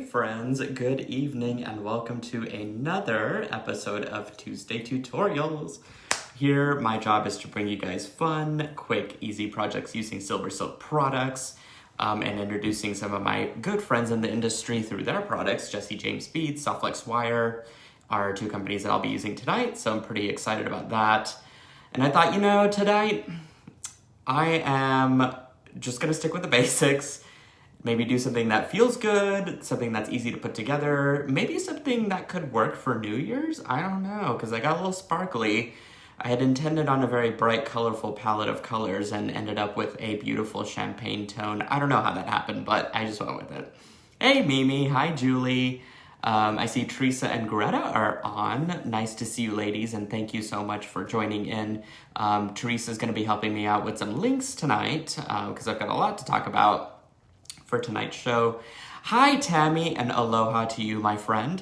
friends, good evening and welcome to another episode of Tuesday Tutorials. Here, my job is to bring you guys fun, quick, easy projects using SilverSilk products and introducing some of my good friends in the industry through their products. Jesse James Bead, Softflex Wire are two companies that I'll be using tonight, so I'm pretty excited about that. And I thought, tonight I am just gonna stick with the basics. Maybe do something that feels good, something that's easy to put together, maybe something that could work for New Year's. I don't know, because I got a little sparkly. I had intended on a very bright, colorful palette of colors and ended up with a beautiful champagne tone. I don't know how that happened, but I just went with it. Hey, Mimi. Hi, Julie. I see Teresa and Greta are on. Nice to see you, ladies, and thank you so much for joining in. Teresa's going to be helping me out with some links tonight because I've got a lot to talk about for tonight's show. Hi, Tammy, and aloha to you, my friend.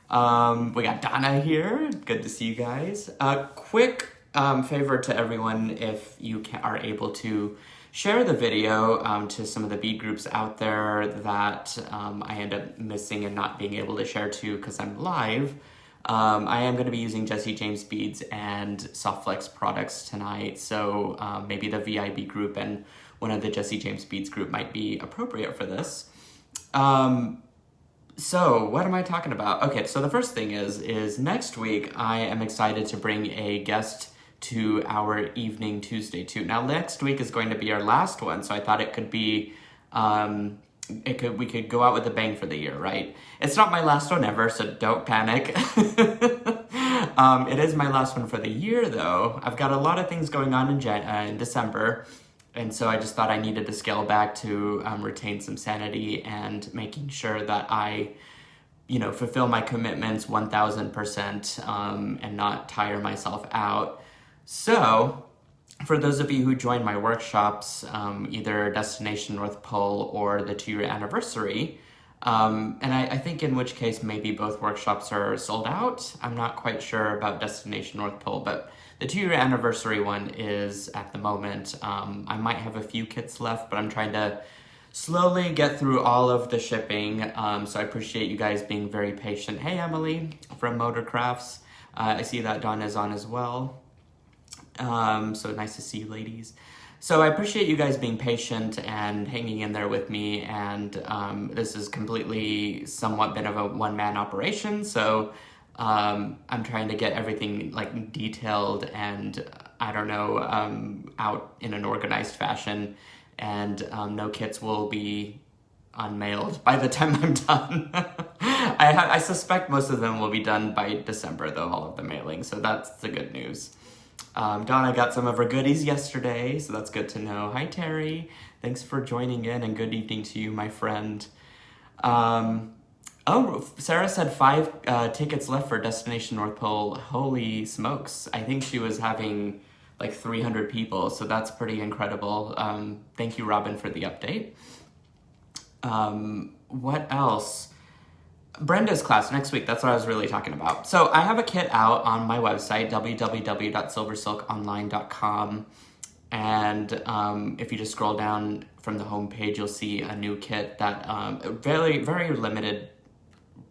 We got Donna here. Good to see you guys. Quick favor to everyone, if you are able to share the video to some of the bead groups out there that I end up missing and not being able to share to because I'm live. I am going to be using Jesse James Beads and Softflex products tonight, so maybe the VIB group and one of the Jesse James Beads group might be appropriate for this. So what am I talking about? Okay, so the first thing is next week I am excited to bring a guest to our evening Tuesday too. Now next week is going to be our last one, so I thought it could be we could go out with a bang for the year, right? It's not my last one ever, so don't panic. It is my last one for the year though. I've got a lot of things going on in December. And so I just thought I needed to scale back to retain some sanity and making sure that I, fulfill my commitments 1000% and not tire myself out. So for those of you who joined my workshops, either Destination North Pole or the 2-year anniversary, and I think in which case maybe both workshops are sold out. I'm not quite sure about Destination North Pole, but the 2-year anniversary one is at the moment. I might have a few kits left, but I'm trying to slowly get through all of the shipping. So I appreciate you guys being very patient. Hey, Emily from Motor Crafts. I see that Dawn is on as well. So nice to see you, ladies. So I appreciate you guys being patient and hanging in there with me. And this is completely somewhat bit of a one-man operation. So I'm trying to get everything like detailed and out in an organized fashion, and no kits will be unmailed by the time I'm done. I suspect most of them will be done by December though, all of the mailing, so that's the good news. Donna got some of her goodies yesterday, so that's good to know. Hi, Terry. Thanks for joining in, and good evening to you, my friend. Oh, Sarah said 5 tickets left for Destination North Pole. Holy smokes. I think she was having like 300 people, so that's pretty incredible. Thank you, Robin, for the update. What else? Brenda's class next week. That's what I was really talking about. So I have a kit out on my website, www.silversilkonline.com. And if you just scroll down from the homepage, you'll see a new kit that very, very limited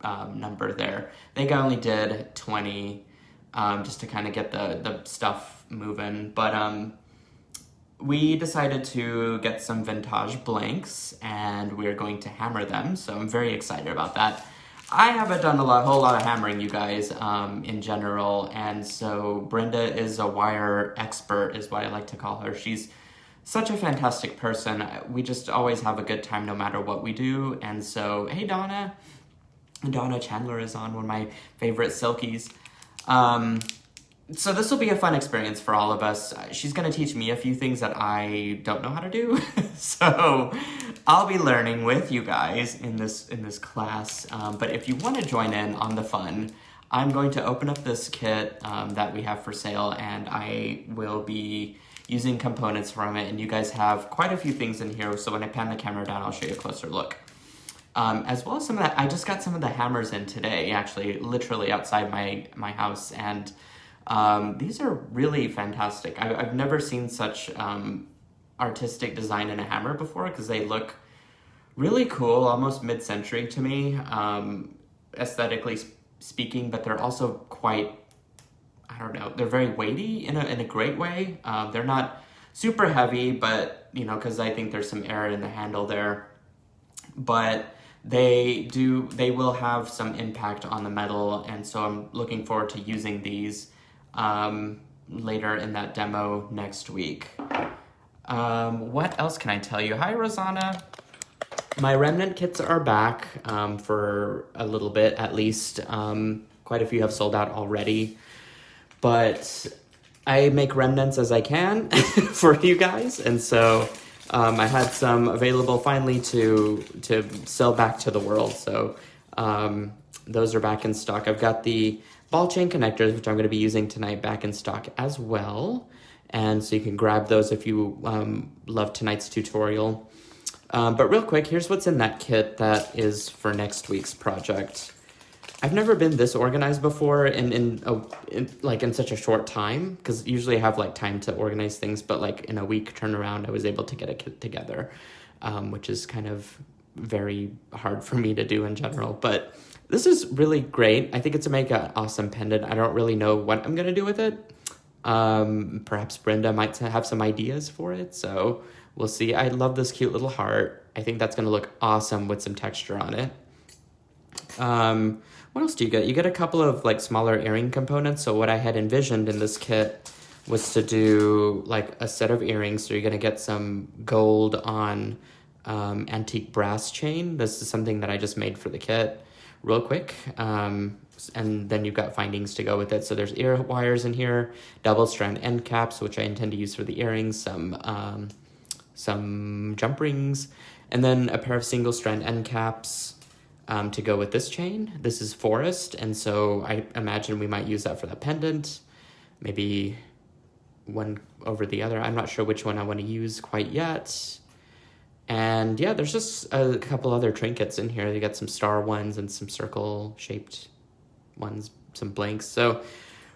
number there. I think I only did 20 just to kind of get the stuff moving. But we decided to get some vintage blanks and we're going to hammer them. So I'm very excited about that. I haven't done a whole lot of hammering, you guys, in general. And so Brenda is a wire expert, is what I like to call her. She's such a fantastic person. We just always have a good time no matter what we do. And so, hey, Donna. Donna Chandler is on, one of my favorite silkies. So this will be a fun experience for all of us. She's going to teach me a few things that I don't know how to do. So I'll be learning with you guys in this class. But if you want to join in on the fun, I'm going to open up this kit that we have for sale, and I will be using components from it. And you guys have quite a few things in here. So when I pan the camera down, I'll show you a closer look. As well as some of that, I just got some of the hammers in today, actually, literally outside my house, and these are really fantastic. I've never seen such artistic design in a hammer before, because they look really cool, almost mid-century to me, aesthetically speaking, but they're also quite, I don't know, they're very weighty in a great way. They're not super heavy, but, you know, because I think there's some air in the handle there. But they will have some impact on the metal, and so I'm looking forward to using these later in that demo next week. What else can I tell you? Hi, Rosanna. My remnant kits are back for a little bit at least. Quite a few have sold out already, but I make remnants as I can for you guys, and so I had some available finally to sell back to the world. So those are back in stock. I've got the ball chain connectors, which I'm going to be using tonight, back in stock as well. And so you can grab those if you love tonight's tutorial. But real quick, here's what's in that kit that is for next week's project. I've never been this organized before in such a short time, because usually I have like time to organize things, but like in a week turnaround, I was able to get a kit together, which is kind of very hard for me to do in general. But this is really great. I think it's to make an awesome pendant. I don't really know what I'm gonna do with it. Perhaps Brenda might have some ideas for it, so we'll see. I love this cute little heart. I think that's gonna look awesome with some texture on it. What else do you get? You get a couple of like smaller earring components. So what I had envisioned in this kit was to do like a set of earrings. So you're gonna get some gold on antique brass chain. This is something that I just made for the kit real quick. And then you've got findings to go with it. So there's ear wires in here, double strand end caps, which I intend to use for the earrings, some jump rings, and then a pair of single strand end caps to go with this chain. This is forest, and so I imagine we might use that for the pendant, maybe one over the other. I'm not sure which one I want to use quite yet. And yeah, there's just a couple other trinkets in here. You got some star ones and some circle shaped ones, some blanks. So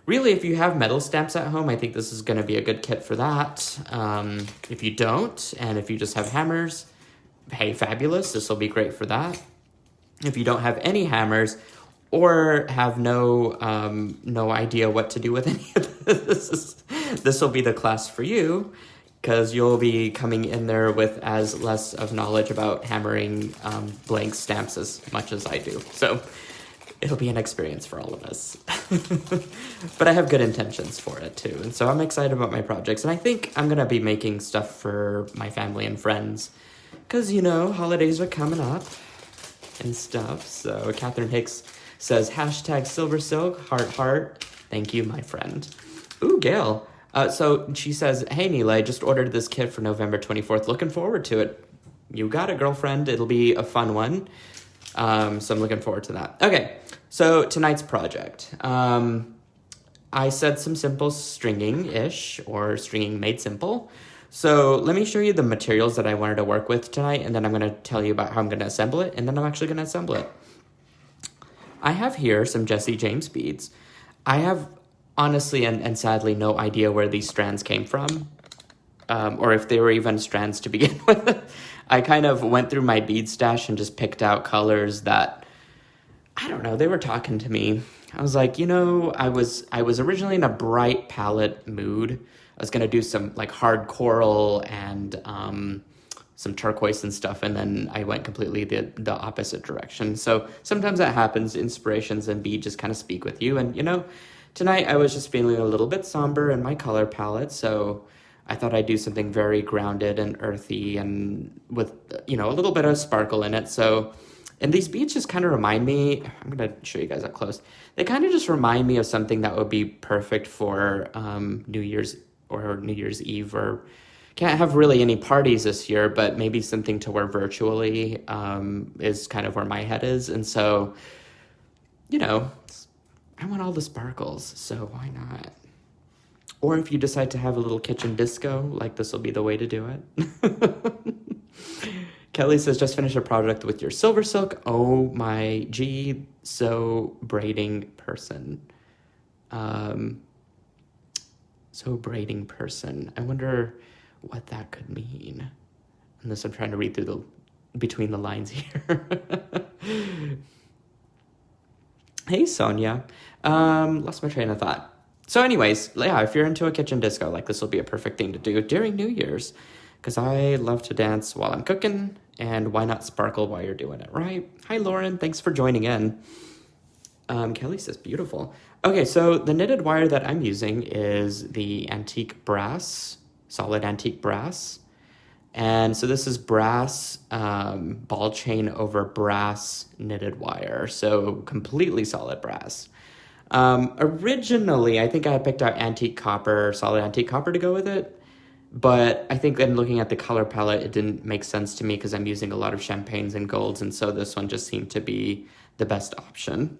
really, if you have metal stamps at home, I think this is going to be a good kit for that. If you don't, and if you just have hammers, hey, fabulous. This will be great for that. If you don't have any hammers or have no idea what to do with any of this will be the class for you, because you'll be coming in there with as less of knowledge about hammering blank stamps as much as I do. So it'll be an experience for all of us. But I have good intentions for it too. And so I'm excited about my projects. And I think I'm going to be making stuff for my family and friends, because, you know, holidays are coming up and stuff. So Catherine Hicks says, #SilverSilk, heart, heart. Thank you, my friend. Ooh, Gail. So she says, hey, Neela, I just ordered this kit for November 24th. Looking forward to it. You got it, girlfriend. It'll be a fun one. So I'm looking forward to that. Okay, so tonight's project. I said some simple stringing-ish, or stringing made simple. So let me show you the materials that I wanted to work with tonight, and then I'm going to tell you about how I'm going to assemble it, and then I'm actually going to assemble it. I have here some Jesse James beads. I have honestly and sadly no idea where these strands came from, or if they were even strands to begin with. I kind of went through my bead stash and just picked out colors that, I don't know, they were talking to me. I was like, you know, I was originally in a bright palette mood. I was going to do some like hard coral and some turquoise and stuff, and then I went completely the opposite direction. So sometimes that happens. Inspirations and bead just kind of speak with you. And, you know, tonight I was just feeling a little bit somber in my color palette, so I thought I'd do something very grounded and earthy and with, you know, a little bit of sparkle in it. So, and these beads just kind of remind me, I'm going to show you guys up close. They kind of just remind me of something that would be perfect for New Year's or New Year's Eve, or can't have really any parties this year, but maybe something to wear virtually is kind of where my head is. And so, you know, I want all the sparkles, so why not? Or if you decide to have a little kitchen disco, like this will be the way to do it. Kelly says, just finished a project with your SilverSilk. Oh my G, so braiding person. So braiding person. I wonder what that could mean. Unless I'm trying to read through between the lines here. Hey, Sonia. Lost my train of thought. So anyways, yeah, if you're into a kitchen disco, like this will be a perfect thing to do during New Year's, because I love to dance while I'm cooking, and why not sparkle while you're doing it, right? Hi, Lauren. Thanks for joining in. Kelly says beautiful. Okay, so the knitted wire that I'm using is the antique brass, solid antique brass. And so this is brass ball chain over brass knitted wire, so completely solid brass. Originally, I think I had picked out antique copper, solid antique copper to go with it, but I think then looking at the color palette, it didn't make sense to me because I'm using a lot of champagnes and golds, and so this one just seemed to be the best option,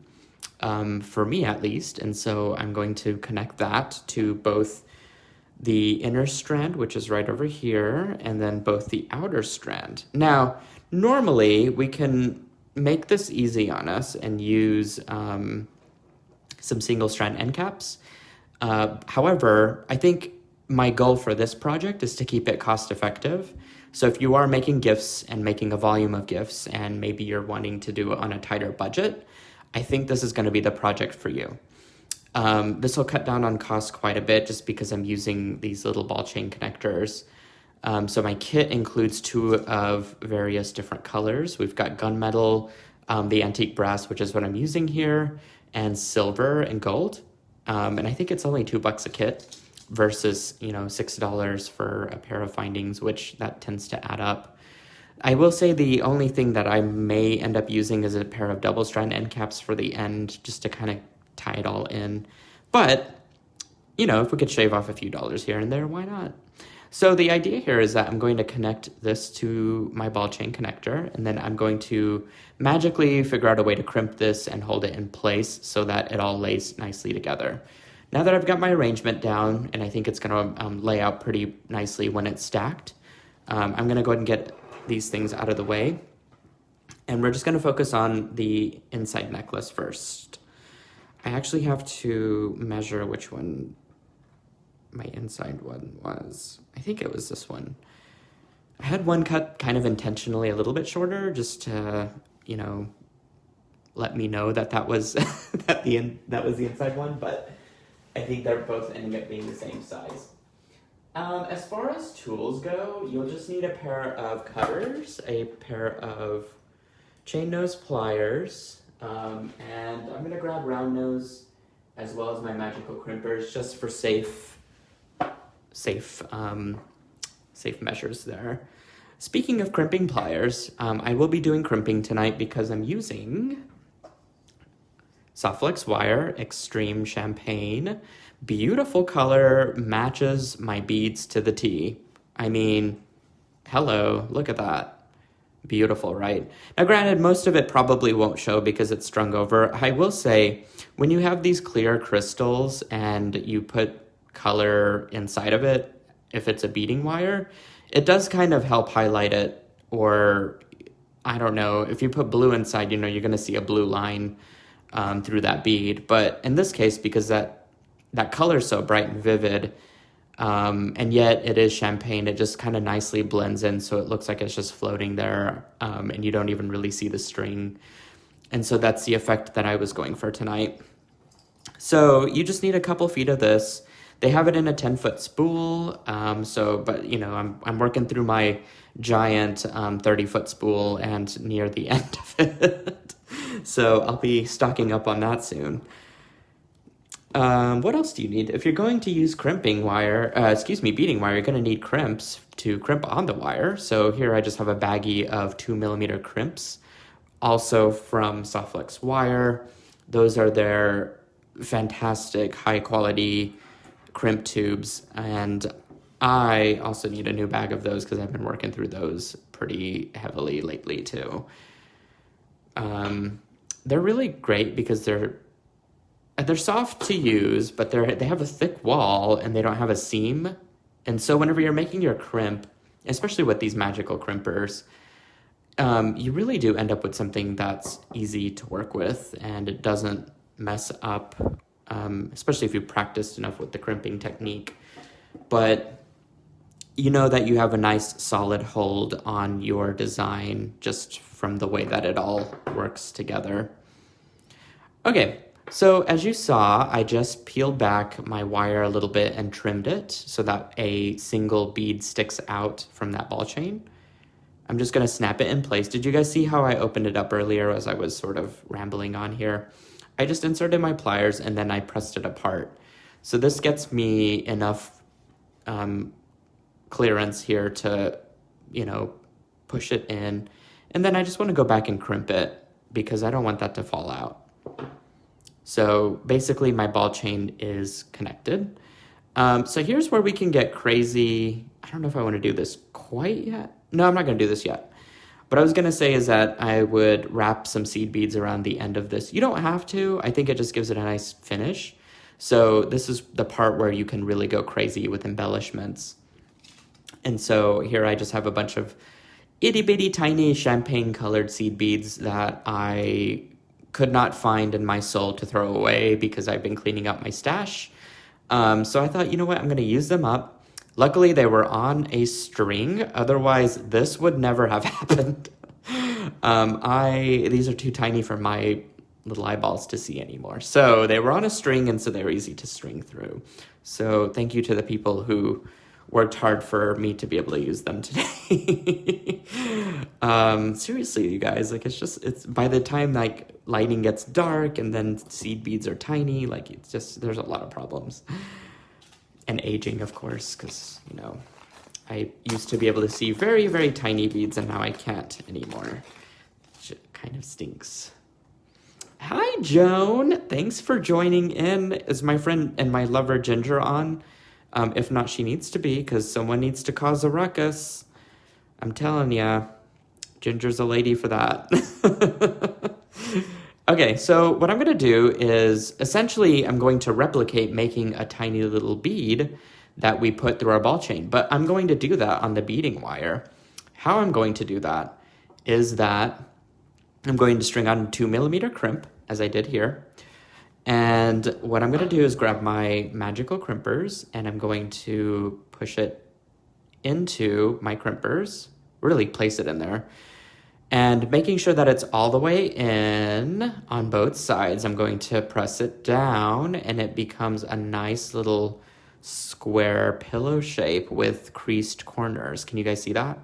for me at least, and so I'm going to connect that to both the inner strand, which is right over here, and then both the outer strand. Now, normally we can make this easy on us and use some single strand end caps. However, I think my goal for this project is to keep it cost effective. So if you are making gifts and making a volume of gifts and maybe you're wanting to do it on a tighter budget, I think this is going to be the project for you. This will cut down on cost quite a bit just because I'm using these little ball chain connectors. So my kit includes 2 of various different colors. We've got gunmetal, the antique brass, which is what I'm using here, and silver and gold. And I think it's only $2 a kit versus, $6 for a pair of findings, which that tends to add up. I will say the only thing that I may end up using is a pair of double strand end caps for the end, just to kind of tie it all in. But, if we could shave off a few dollars here and there, why not? So the idea here is that I'm going to connect this to my ball chain connector, and then I'm going to magically figure out a way to crimp this and hold it in place so that it all lays nicely together. Now that I've got my arrangement down, and I think it's going to lay out pretty nicely when it's stacked, I'm going to go ahead and get these things out of the way. And we're just going to focus on the inside necklace first. I actually have to measure which one my inside one was. I think it was this one. I had one cut kind of intentionally a little bit shorter just to, let me know that was that was the inside one, but I think they're both ending up being the same size. As far as tools go, you'll just need a pair of cutters, a pair of chain nose pliers, and I'm gonna grab round nose as well as my magical crimpers just for safe measures there. Speaking of crimping pliers, I will be doing crimping tonight because I'm using Softflex wire, Extreme Champagne. Beautiful color, matches my beads to the T. I mean, hello, look at that. Beautiful, right? Now, granted, most of it probably won't show because it's strung over. I will say, when you have these clear crystals and you put color inside of it, if it's a beading wire, it does kind of help highlight it. Or, I don't know, if you put blue inside, you're going to see a blue line through that bead. But in this case, because that color is so bright and vivid, and yet it is champagne, it just kind of nicely blends in, so it looks like it's just floating there, and you don't even really see the string. And so that's the effect that I was going for tonight. So you just need a couple feet of this. They have it in a 10-foot spool, but I'm working through my giant 30-foot spool and near the end of it. So I'll be stocking up on that soon. What else do you need? If you're going to use beading wire, you're going to need crimps to crimp on the wire. So here I just have a baggie of 2mm crimps, also from Softflex wire. Those are their fantastic high quality crimp tubes, and I also need a new bag of those because I've been working through those pretty heavily lately too. They're really great because they're soft to use, but they have a thick wall and they don't have a seam. And so whenever you're making your crimp, especially with these magical crimpers, you really do end up with something that's easy to work with and it doesn't mess up, especially if you practiced enough with the crimping technique. But you know that you have a nice solid hold on your design just from the way that it all works together. Okay, so as you saw, I just peeled back my wire a little bit and trimmed it so that a single bead sticks out from that ball chain. I'm just going to snap it in place. Did you guys see how I opened it up earlier as I was sort of rambling on here? I just inserted my pliers and then I pressed it apart. So this gets me enough clearance here to, push it in. And then I just want to go back and crimp it because I don't want that to fall out. So basically my ball chain is connected. So here's where we can get crazy. I don't know if I want to do this quite yet. No, I'm not going to do this yet. What I was going to say is that I would wrap some seed beads around the end of this. You don't have to. I think it just gives it a nice finish. So this is the part where you can really go crazy with embellishments. And so here I just have a bunch of itty bitty tiny champagne colored seed beads that I could not find in my soul to throw away because I've been cleaning up my stash. So I thought, you know what, I'm going to use them up. Luckily, they were on a string. Otherwise, this would never have happened. These are too tiny for my little eyeballs to see anymore. So they were on a string, and so they were easy to string through. So thank you to the people who worked hard for me to be able to use them today. Seriously, you guys, it's by the time lighting gets dark and then seed beads are tiny, there's a lot of problems. And aging, of course, because, I used to be able to see very, very tiny beads, and now I can't anymore. Which kind of stinks. Hi, Joan. Thanks for joining in. Is my friend and my lover Ginger on? If not, she needs to be, because someone needs to cause a ruckus. I'm telling ya, Ginger's a lady for that. Okay, so what I'm going to do is, essentially, I'm going to replicate making a tiny little bead that we put through our ball chain. But I'm going to do that on the beading wire. How I'm going to do that is that I'm going to string on a 2mm crimp, as I did here. And what I'm going to do is grab my magical crimpers, and I'm going to push it into my crimpers, really place it in there. And making sure that it's all the way in on both sides, I'm going to press it down, and it becomes a nice little square pillow shape with creased corners. Can you guys see that?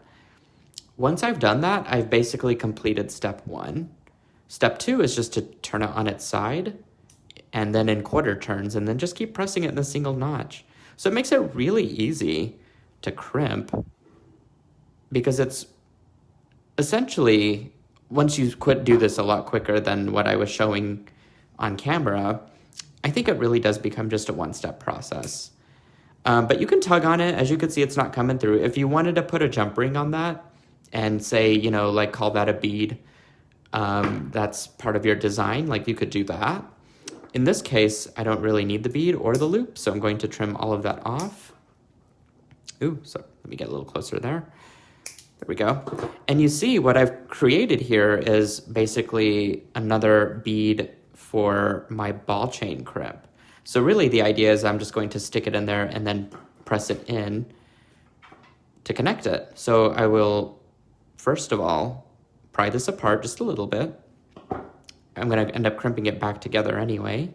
Once I've done that, I've basically completed step 1. Step 2 is just to turn it on its side, and then in quarter turns, and then just keep pressing it in a single notch. So it makes it really easy to crimp, because it's essentially, once you do this a lot quicker than what I was showing on camera, I think it really does become just a one-step process. But you can tug on it. As you can see, it's not coming through. If you wanted to put a jump ring on that and say, call that a bead, that's part of your design, you could do that. In this case, I don't really need the bead or the loop, so I'm going to trim all of that off. Ooh, so let me get a little closer there. There we go. And you see what I've created here is basically another bead for my ball chain crimp. So really the idea is I'm just going to stick it in there and then press it in to connect it. So I will, first of all, pry this apart just a little bit. I'm going to end up crimping it back together anyway.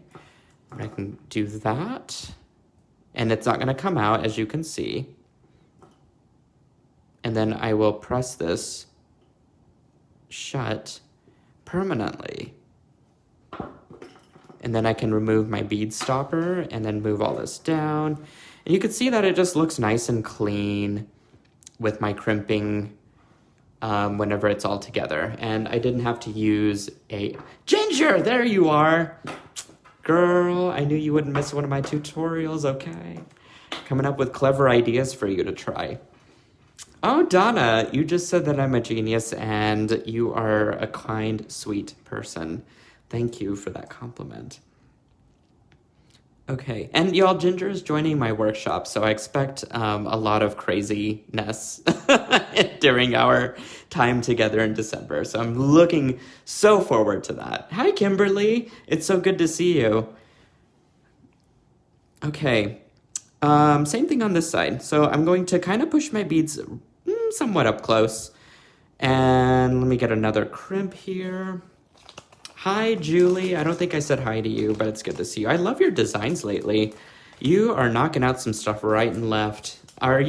And I can do that. And it's not going to come out, as you can see. And then I will press this shut permanently. And then I can remove my bead stopper and then move all this down. And you can see that it just looks nice and clean with my crimping whenever it's all together. And I didn't have to use a... Ginger, there you are! Girl, I knew you wouldn't miss one of my tutorials, okay? Coming up with clever ideas for you to try. Oh, Donna, you just said that I'm a genius and you are a kind, sweet person. Thank you for that compliment. Okay, and y'all, Ginger is joining my workshop, so I expect a lot of craziness during our time together in December. So I'm looking so forward to that. Hi, Kimberly. It's so good to see you. Okay. Same thing on this side. So I'm going to kind of push my beads somewhat up close. And let me get another crimp here. Hi, Julie. I don't think I said hi to you, but it's good to see you. I love your designs lately. You are knocking out some stuff right and left. Do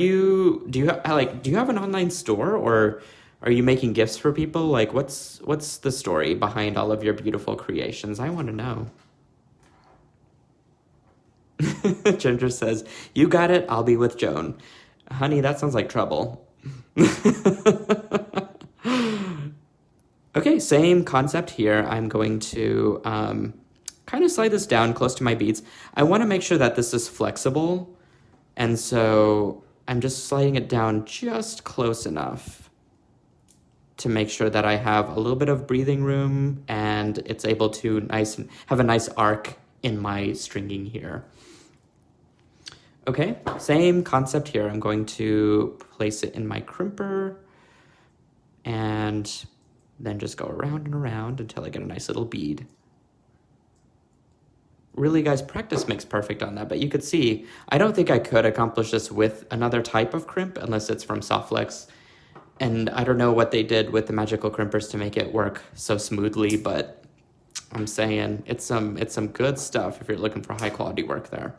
you have an online store, or are you making gifts for people? Like, what's the story behind all of your beautiful creations? I want to know. Ginger says, you got it, I'll be with Joan. Honey, that sounds like trouble. Okay, same concept here. I'm going to kind of slide this down close to my beads. I want to make sure that this is flexible, and so I'm just sliding it down just close enough to make sure that I have a little bit of breathing room and it's able to have a nice arc in my stringing here. Okay, same concept here. I'm going to place it in my crimper and then just go around and around until I get a nice little bead. Really, guys, practice makes perfect on that, but you could see, I don't think I could accomplish this with another type of crimp unless it's from Softflex. And I don't know what they did with the magical crimpers to make it work so smoothly, but I'm saying it's some good stuff if you're looking for high quality work there.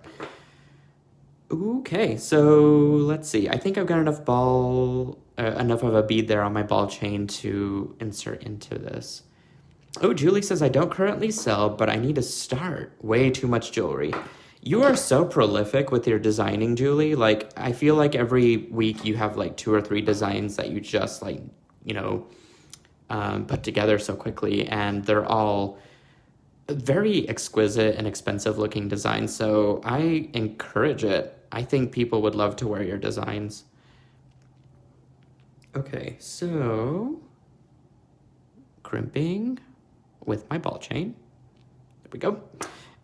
Okay, so let's see. I think I've got enough of a bead there on my ball chain to insert into this. Oh, Julie says, I don't currently sell, but I need to start. Way too much jewelry. You are so prolific with your designing, Julie. Like, I feel like every week you have like 2 or 3 designs that you just like, put together so quickly, and they're all very exquisite and expensive looking designs. So I encourage it. I think people would love to wear your designs. Okay, so crimping with my ball chain. There we go.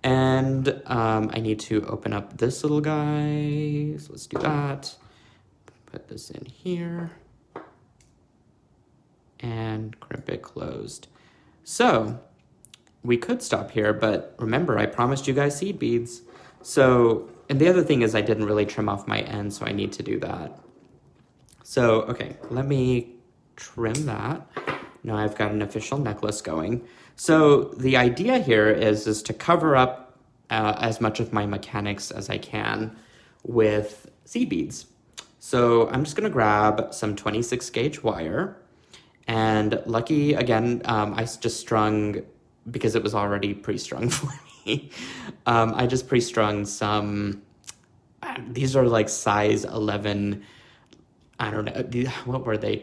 And I need to open up this little guy. So let's do that. Put this in here. And crimp it closed. So we could stop here, but remember, I promised you guys seed beads. So, and the other thing is I didn't really trim off my end, so I need to do that. So, okay, let me trim that. Now I've got an official necklace going. So the idea here is to cover up as much of my mechanics as I can with seed beads. So I'm just gonna grab some 26 gauge wire, and lucky, again, I just strung, because it was already pre-strung for me, I just pre-strung some, these are like size 11, I don't know, what were they,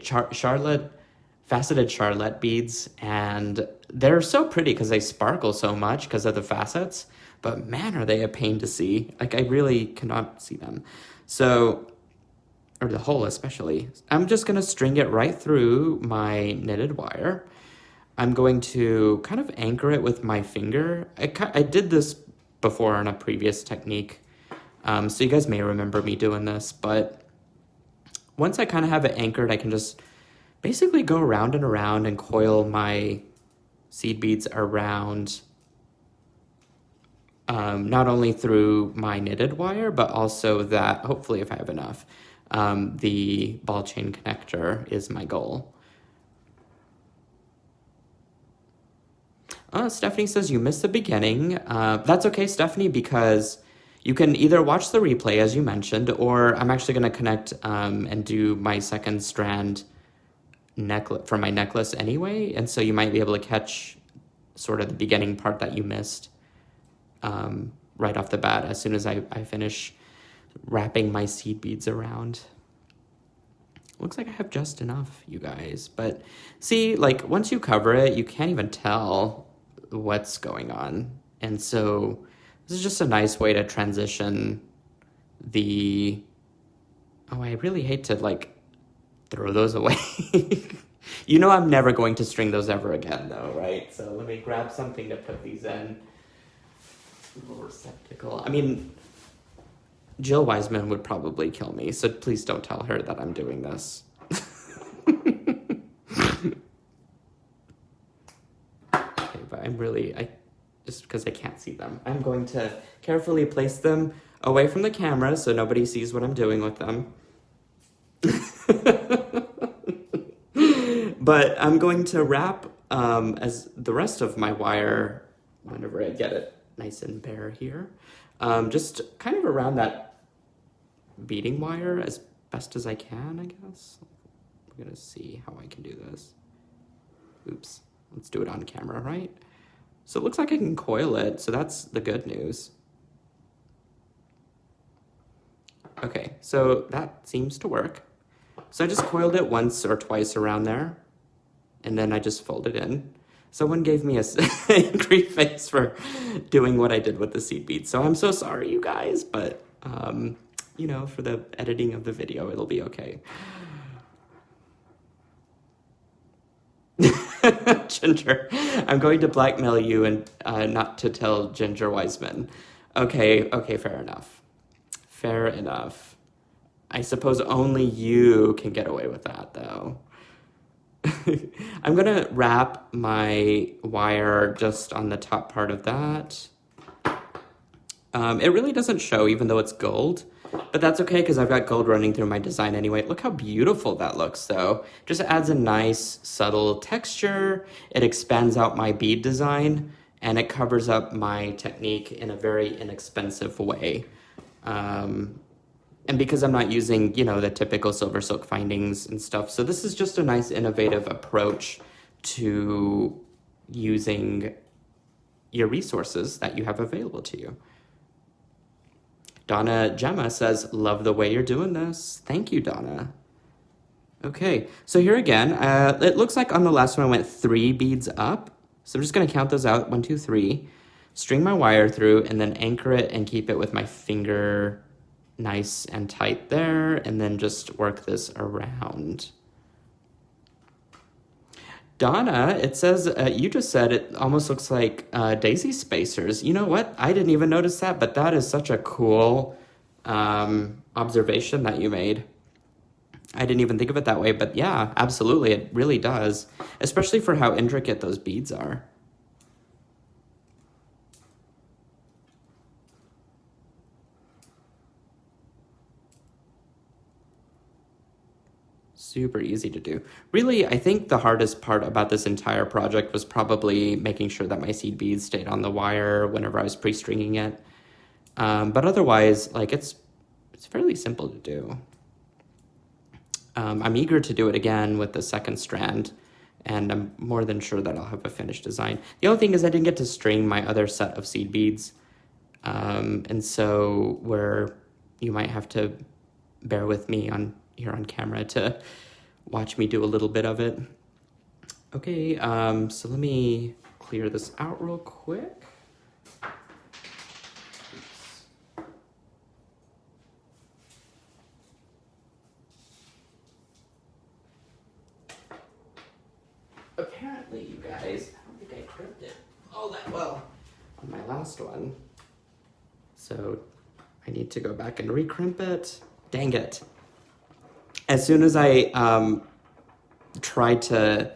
faceted Charlotte beads, and they're so pretty because they sparkle so much because of the facets, but man, are they a pain to see. Like, I really cannot see them. So, or the hole especially. I'm just gonna string it right through my knitted wire. I'm going to kind of anchor it with my finger. I did this before on a previous technique, so you guys may remember me doing this, but once I kind of have it anchored, I can just basically go around and around and coil my seed beads around, not only through my knitted wire, but also that, hopefully if I have enough, the ball chain connector is my goal. Stephanie says you missed the beginning. That's okay, Stephanie, because you can either watch the replay, as you mentioned, or I'm actually going to connect and do my second strand for my necklace anyway, and so you might be able to catch sort of the beginning part that you missed right off the bat as soon as I finish wrapping my seed beads around. Looks like I have just enough, you guys, but see, like, once you cover it, you can't even tell what's going on, and so this is just a nice way to transition the, oh, I really hate to like throw those away. You know I'm never going to string those ever again though, right? So let me grab something to put these in. A little receptacle. I mean, Jill Wiseman would probably kill me, so please don't tell her that I'm doing this. Okay, but just because I can't see them, I'm going to carefully place them away from the camera so nobody sees what I'm doing with them. But I'm going to wrap as the rest of my wire, whenever I get it nice and bare here, just kind of around that beading wire as best as I can, I guess. I'm gonna see how I can do this. Oops, let's do it on camera, right? So it looks like I can coil it, so that's the good news. Okay, so that seems to work. So I just coiled it once or twice around there, and then I just folded in. Someone gave me a angry face for doing what I did with the seed beads. So I'm so sorry, you guys, but you know, for the editing of the video, it'll be okay. Ginger, I'm going to blackmail you and not to tell Ginger Wiseman. Okay, fair enough. Fair enough. I suppose only you can get away with that, though. I'm gonna wrap my wire just on the top part of that. It really doesn't show even though it's gold, but that's okay because I've got gold running through my design anyway. Look how beautiful that looks though. Just adds a nice subtle texture. It expands out my bead design and it covers up my technique in a very inexpensive way. And because I'm not using, you know, the typical SilverSilk findings and stuff. So this is just a nice innovative approach to using your resources that you have available to you. Donna Gemma says, love the way you're doing this. Thank you, Donna. Okay, so here again, it looks like on the last one I went 3 beads up. So I'm just gonna count those out, 1, 2, 3. String my wire through and then anchor it and keep it with my finger nice and tight there, and then just work this around. Donna, it says, you just said it almost looks like daisy spacers. You know what? I didn't even notice that, but that is such a cool observation that you made. I didn't even think of it that way, but yeah, absolutely, it really does, especially for how intricate those beads are. Super easy to do. Really, I think the hardest part about this entire project was probably making sure that my seed beads stayed on the wire whenever I was pre-stringing it. But otherwise, like it's fairly simple to do. I'm eager to do it again with the second strand, and I'm more than sure that I'll have a finished design. The only thing is I didn't get to string my other set of seed beads, and so where you might have to bear with me here on camera to watch me do a little bit of it. Okay, so let me clear this out real quick. Apparently, you guys, I don't think I crimped it all that well on my last one. So I need to go back and recrimp it. Dang it. As soon as I tried to,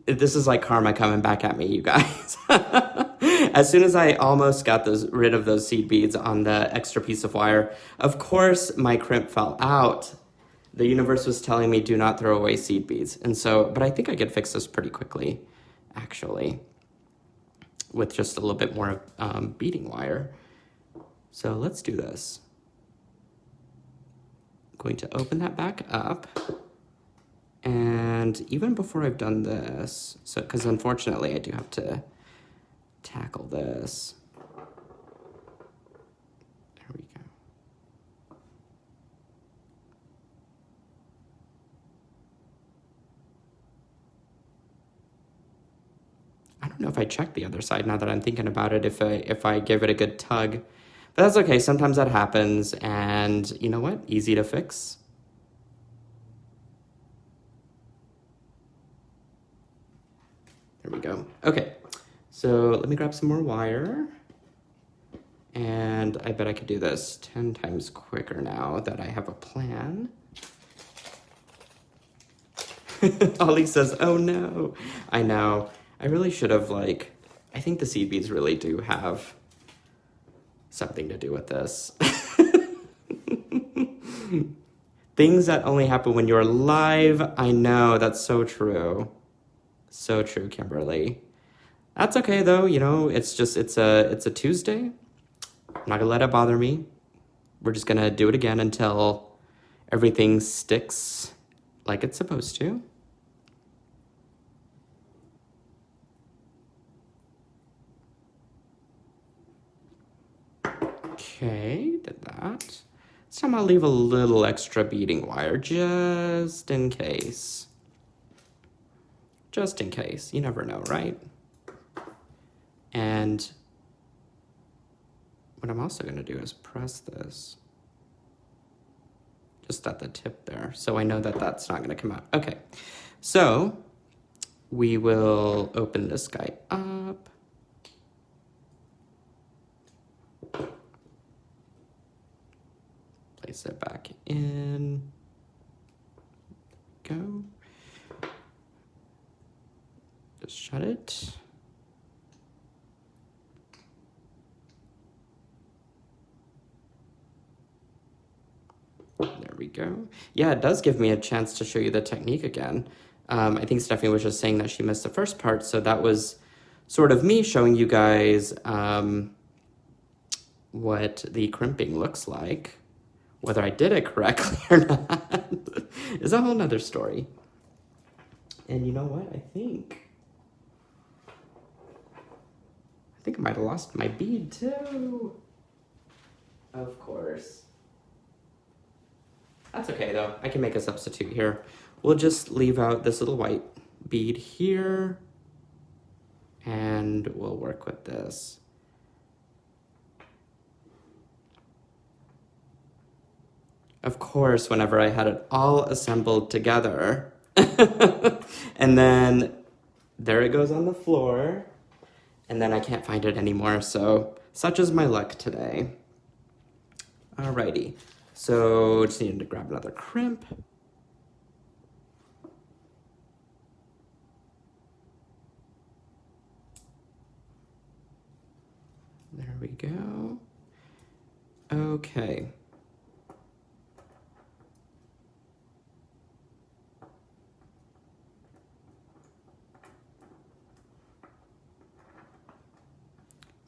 this is like karma coming back at me, you guys. As soon as I almost got rid of those seed beads on the extra piece of wire, of course my crimp fell out. The universe was telling me do not throw away seed beads. And so, but I think I could fix this pretty quickly, actually, with just a little bit more beading wire. So let's do this. Going to open that back up, and even before I've done this, so because unfortunately I do have to tackle this. There we go. I don't know if I checked the other side now that I'm thinking about it, if I give it a good tug. But that's okay, sometimes that happens, and you know what? Easy to fix. There we go. Okay, so let me grab some more wire. And I bet I could do this 10 times quicker now that I have a plan. Ollie says, oh no. I know, I really should have I think the seed beads really do have something to do with this. Things that only happen when you're live. I know, that's so true. So true, Kimberly. That's okay though, you know, it's a Tuesday. I'm not gonna let it bother me. We're just gonna do it again until everything sticks like it's supposed to. Okay, did that. This time I'll leave a little extra beading wire just in case. Just in case, you never know, right? And what I'm also gonna do is press this just at the tip there, so I know that that's not gonna come out. Okay, so we will open this guy up. Place it back in. Go. Just shut it. There we go. Yeah, it does give me a chance to show you the technique again. I think Stephanie was just saying that she missed the first part, so that was sort of me showing you guys what the crimping looks like. Whether I did it correctly or not is a whole nother story. And you know what? I think I might have lost my bead too. Of course. That's okay though. I can make a substitute here. We'll just leave out this little white bead here and we'll work with this. Of course, whenever I had it all assembled together, and then there it goes on the floor, and then I can't find it anymore, so such is my luck today. Alrighty, so just needed to grab another crimp. There we go. Okay.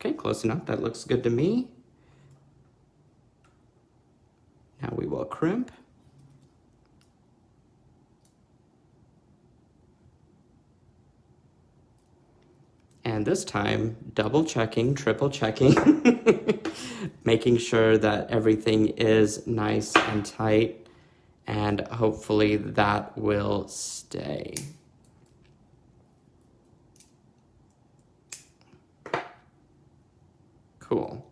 Okay, close enough. That looks good to me. Now we will crimp. And this time, double checking, triple checking, making sure that everything is nice and tight, and hopefully that will stay. Cool.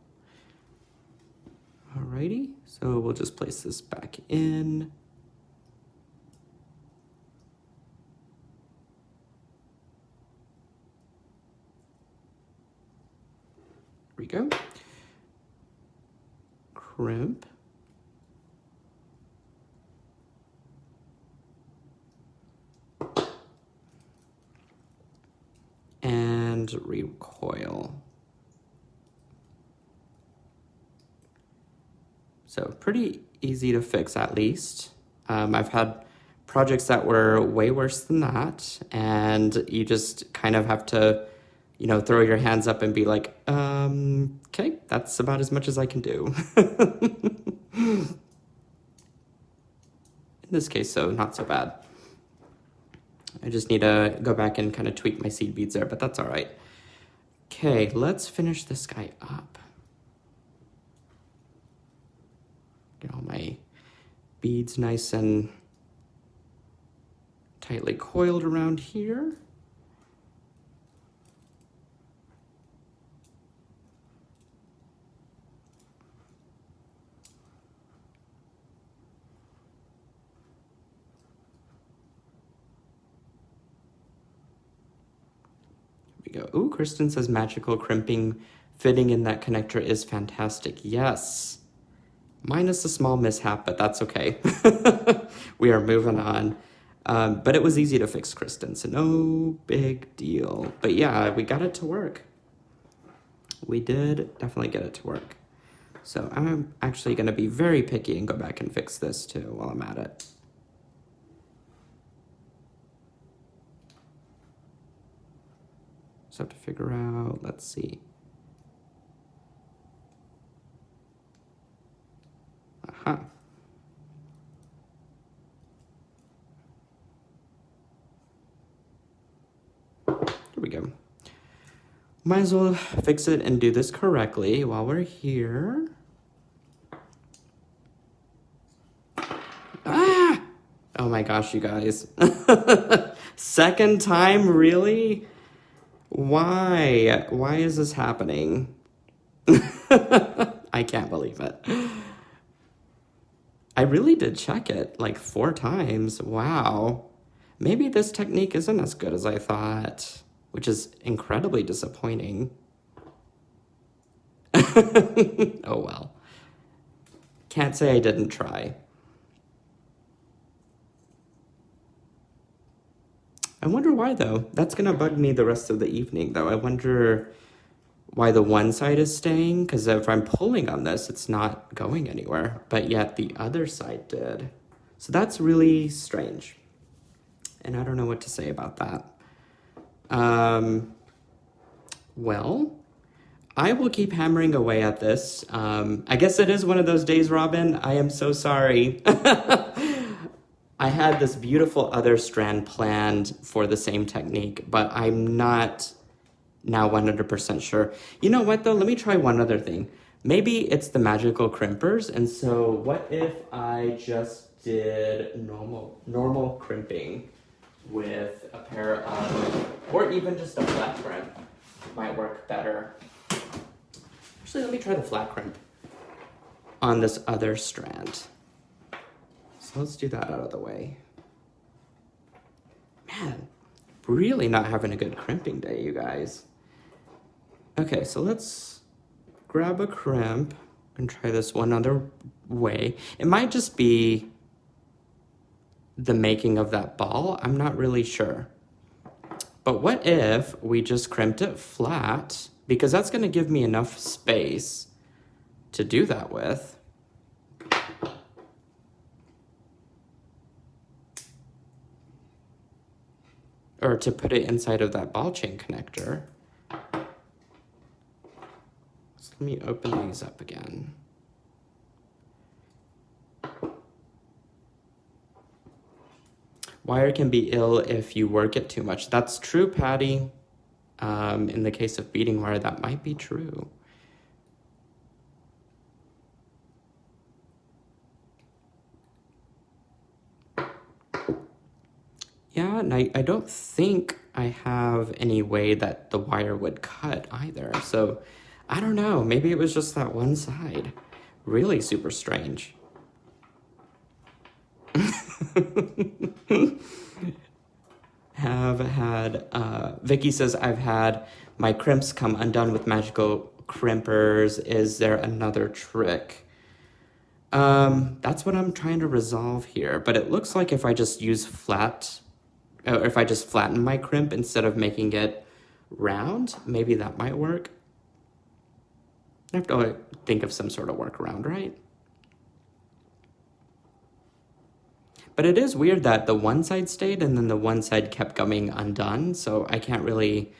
Alrighty, so we'll just place this back in. There we go. Crimp. And recoil. So pretty easy to fix at least. I've had projects that were way worse than that, and you just kind of have to, you know, throw your hands up and be like, okay, that's about as much as I can do. In this case, so not so bad. I just need to go back and kind of tweak my seed beads there, but that's all right. Okay, let's finish this guy up. Get all my beads nice and tightly coiled around here. Here we go. Ooh, Kristen says magical crimping fitting in that connector is fantastic. Yes. Minus a small mishap, but that's okay. We are moving on. But it was easy to fix, Kristen, so no big deal. But yeah, we got it to work. We did definitely get it to work. So I'm actually going to be very picky and go back and fix this too while I'm at it. Just have to figure out, let's see. Aha. Here we go. Might as well fix it and do this correctly while we're here. Ah! Oh my gosh, you guys. Second time, really? Why? Why is this happening? I can't believe it. I really did check it like 4 times. Wow. Maybe this technique isn't as good as I thought, which is incredibly disappointing. Oh well. Can't say I didn't try. I wonder why though. That's gonna bug me the rest of the evening though. I wonder why the one side is staying, because if I'm pulling on this, it's not going anywhere, but yet the other side did. So that's really strange. And I don't know what to say about that. Well, I will keep hammering away at this. I guess it is one of those days, Robin. I am so sorry. I had this beautiful other strand planned for the same technique, but I'm not now 100% sure. You know what though? Let me try one other thing. Maybe it's the magical crimpers. And so what if I just did normal crimping with a pair of, or even just a flat crimp might work better. Actually, let me try the flat crimp on this other strand. So let's do that out of the way. Man, really not having a good crimping day, you guys. Okay, so let's grab a crimp and try this one other way. It might just be the making of that ball. I'm not really sure. But what if we just crimped it flat? Because that's going to give me enough space to do that with. Or to put it inside of that ball chain connector. So let me open these up again. Wire can be ill if you work it too much. That's true, Patty. In the case of beading wire, that might be true. Yeah, and I don't think I have any way that the wire would cut either. So I don't know, maybe it was just that one side. Really super strange. Have had, Vicky says, I've had my crimps come undone with magical crimpers. Is there another trick? That's what I'm trying to resolve here. But it looks like if I just use flat, or if I just flatten my crimp instead of making it round, maybe that might work. I have to think of some sort of workaround, right? But it is weird that the one side stayed and then the one side kept going undone. So I can't really,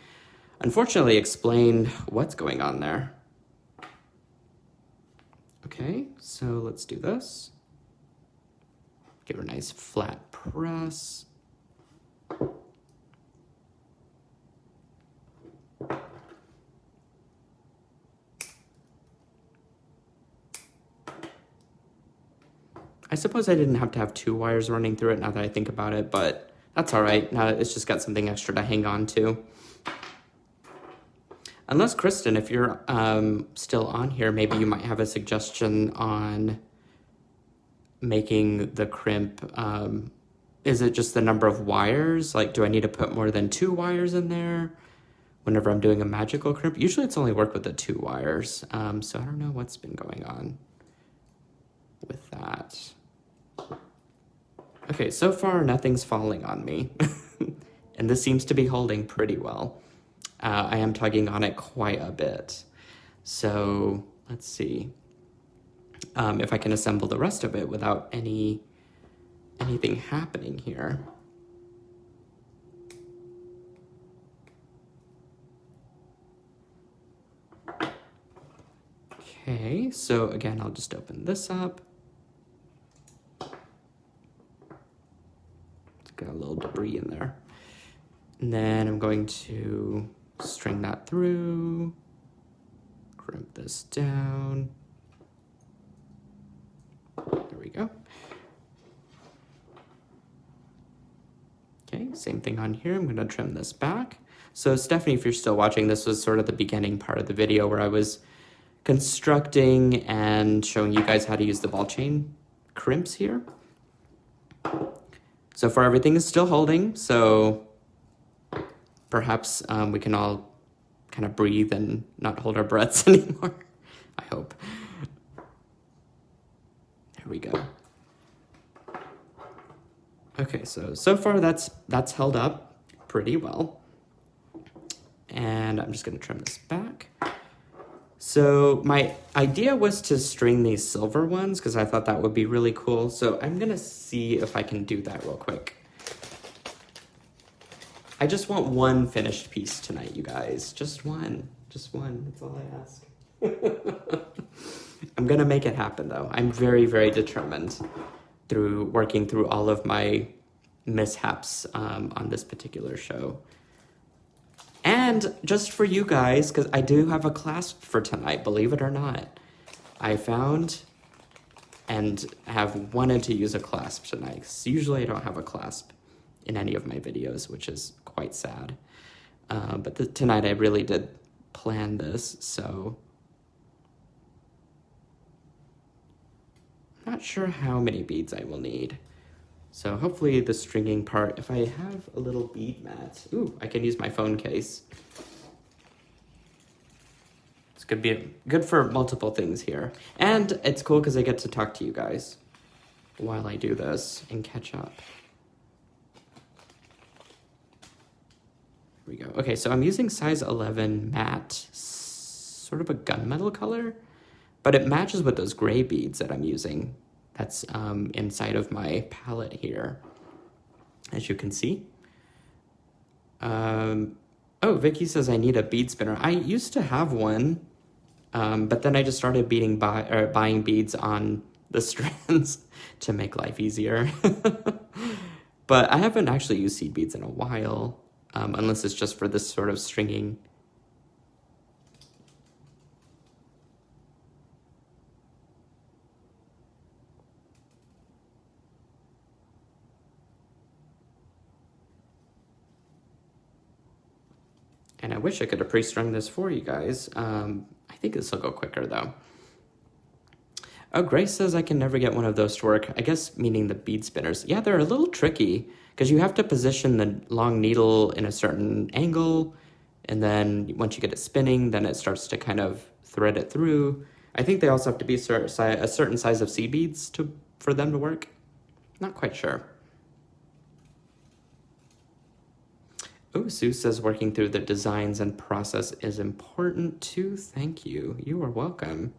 unfortunately, explain what's going on there. Okay, so let's do this. Give her a nice flat press. I suppose I didn't have to have 2 wires running through it now that I think about it, but that's all right. Now it's just got something extra to hang on to. Unless, Kristen, if you're still on here, maybe you might have a suggestion on making the crimp. Is it just the number of wires? Like, do I need to put more than 2 wires in there whenever I'm doing a magical crimp? Usually it's only worked with the 2 wires. So I don't know what's been going on with that. Okay, so far nothing's falling on me. And this seems to be holding pretty well. I am tugging on it quite a bit. So let's see. if I can assemble the rest of it without anything happening here. Okay, so again, I'll just open this up. It's got a little debris in there. And then I'm going to string that through, crimp this down. There we go. Okay, same thing on here. I'm going to trim this back. So Stephanie, if you're still watching, this was sort of the beginning part of the video where I was constructing and showing you guys how to use the ball chain crimps here. So far everything is still holding, so perhaps we can all kind of breathe and not hold our breaths anymore, I hope. There we go. Okay, so far that's held up pretty well. And I'm just gonna trim this back. So my idea was to string these silver ones because I thought that would be really cool. So I'm gonna see if I can do that real quick. I just want one finished piece tonight, you guys. Just one, that's all I ask. I'm gonna make it happen though. I'm very, very determined through working through all of my mishaps on this particular show. And just for you guys, because I do have a clasp for tonight, believe it or not. I found and have wanted to use a clasp tonight. Usually I don't have a clasp in any of my videos, which is quite sad. But tonight I really did plan this, so I'm not sure how many beads I will need. So hopefully the stringing part, if I have a little bead mat, ooh, I can use my phone case. It's gonna be good for multiple things here. And it's cool because I get to talk to you guys while I do this and catch up. Here we go. Okay, so I'm using size 11 matte, sort of a gunmetal color, but it matches with those gray beads that I'm using. That's inside of my palette here, as you can see. Oh, Vicky says I need a bead spinner. I used to have one, but then I just started buying beads on the strands to make life easier. But I haven't actually used seed beads in a while, unless it's just for this sort of stringing. And I wish I could have pre-strung this for you guys. I think this will go quicker though. Oh, Grace says I can never get one of those to work. I guess meaning the bead spinners. Yeah, they're a little tricky because you have to position the long needle in a certain angle. And then once you get it spinning, then it starts to kind of thread it through. I think they also have to be a certain size of seed beads for them to work. Not quite sure. Oh, Sue says working through the designs and process is important too. Thank you. You are welcome.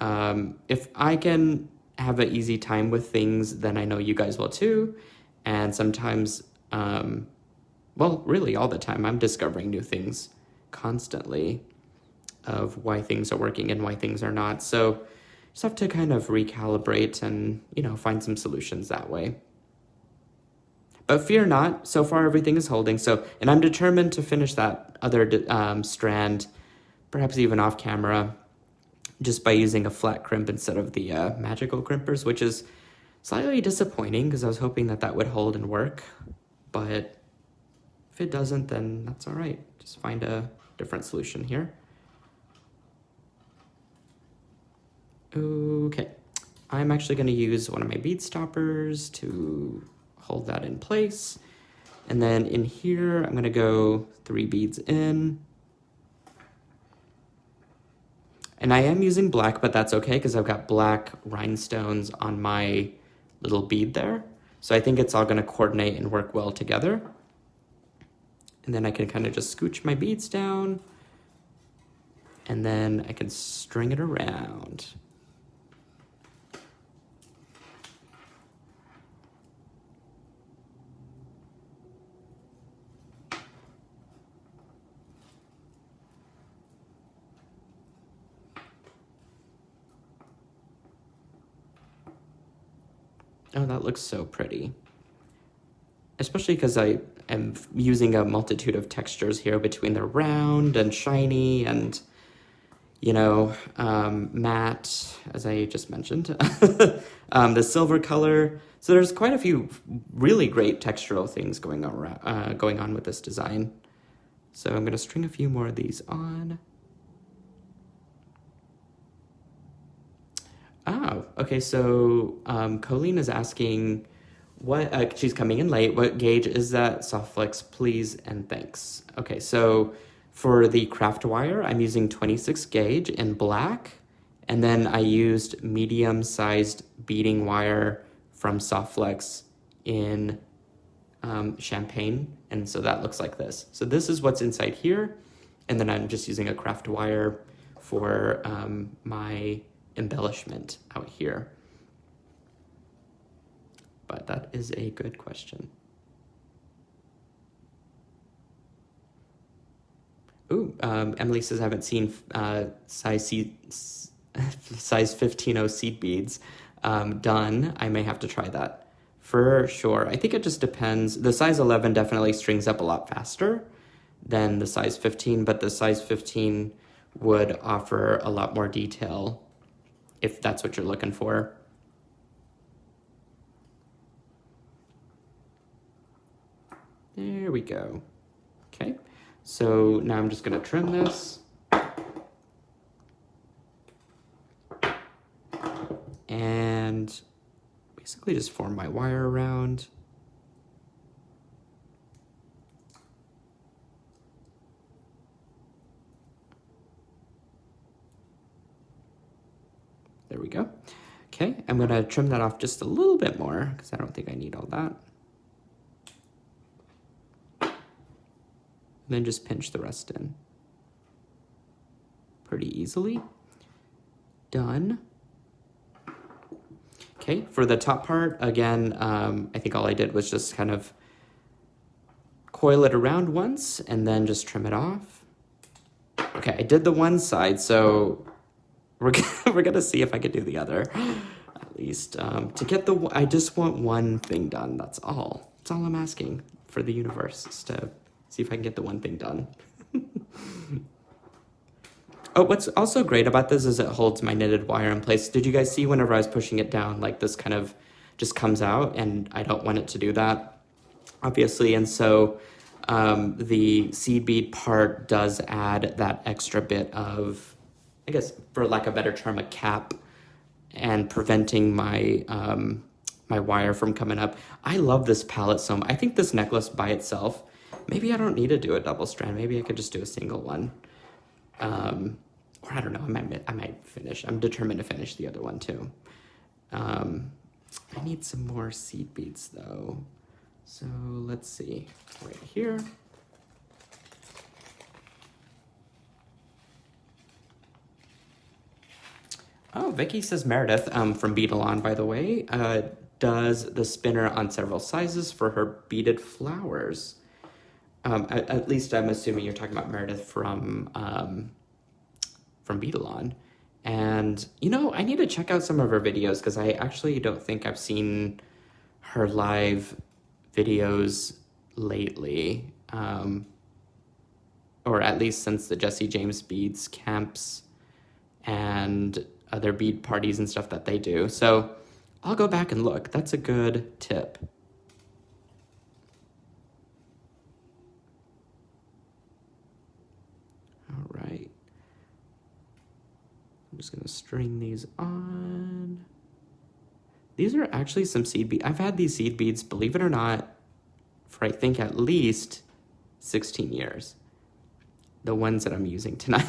If I can have an easy time with things, then I know you guys will too. And sometimes, well, really all the time, I'm discovering new things constantly of why things are working and why things are not. So just have to kind of recalibrate and, find some solutions that way. But fear not, so far everything is holding. And I'm determined to finish that other strand, perhaps even off camera, just by using a flat crimp instead of the magical crimpers, which is slightly disappointing because I was hoping that would hold and work. But if it doesn't, then that's all right. Just find a different solution here. Okay, I'm actually going to use one of my bead stoppers to hold that in place. And then in here, I'm gonna go 3 beads in. And I am using black, but that's okay because I've got black rhinestones on my little bead there. So I think it's all gonna coordinate and work well together. And then I can kind of just scooch my beads down and then I can string it around. Oh, that looks so pretty. Especially because I am using a multitude of textures here between the round and shiny and, you know, matte, as I just mentioned, the silver color. So there's quite a few really great textural things going on with this design. So I'm going to string a few more of these on. Oh, okay, so Colleen is asking, she's coming in late, what gauge is that? Soft flex, please and thanks. Okay, so for the craft wire, I'm using 26 gauge in black, and then I used medium-sized beading wire from Soft Flex in champagne, and so that looks like this. So this is what's inside here, and then I'm just using a craft wire for my embellishment out here. But that is a good question. Ooh, Emily says I haven't seen size 15.0 seed beads done. I may have to try that for sure. I think it just depends. The size 11 definitely strings up a lot faster than the size 15, but the size 15 would offer a lot more detail if that's what you're looking for. There we go. Okay, so now I'm just gonna trim this. And basically just form my wire around. There we go. Okay, I'm gonna trim that off just a little bit more because I don't think I need all that. And then just pinch the rest in. Pretty easily. Done. Okay, for the top part, again, I think all I did was just kind of coil it around once and then just trim it off. Okay, I did the one side, so we're gonna see if I could do the other. At least to get I just want one thing done, that's all. That's all I'm asking for the universe, is to see if I can get the one thing done. Oh, what's also great about this is it holds my knitted wire in place. Did you guys see whenever I was pushing it down, like this kind of just comes out, and I don't want it to do that, obviously. And so the seed bead part does add that extra bit of, I guess, for lack of a better term, a cap, and preventing my my wire from coming up. I love this palette so much. I think this necklace by itself, maybe I don't need to do a double strand. Maybe I could just do a single one. Or I don't know, I might finish. I'm determined to finish the other one too. I need some more seed beads though. So let's see, right here. Oh, Vicky says Meredith, from Beadalon, by the way, does the spinner on several sizes for her beaded flowers. At least I'm assuming you're talking about Meredith from Beadalon. And, you know, I need to check out some of her videos because I actually don't think I've seen her live videos lately. Or at least since the Jesse James Beads camps and other bead parties and stuff that they do. So I'll go back and look. That's a good tip. All right. I'm just gonna string these on. These are actually some seed beads. I've had these seed beads, believe it or not, for I think at least 16 years. The ones that I'm using tonight.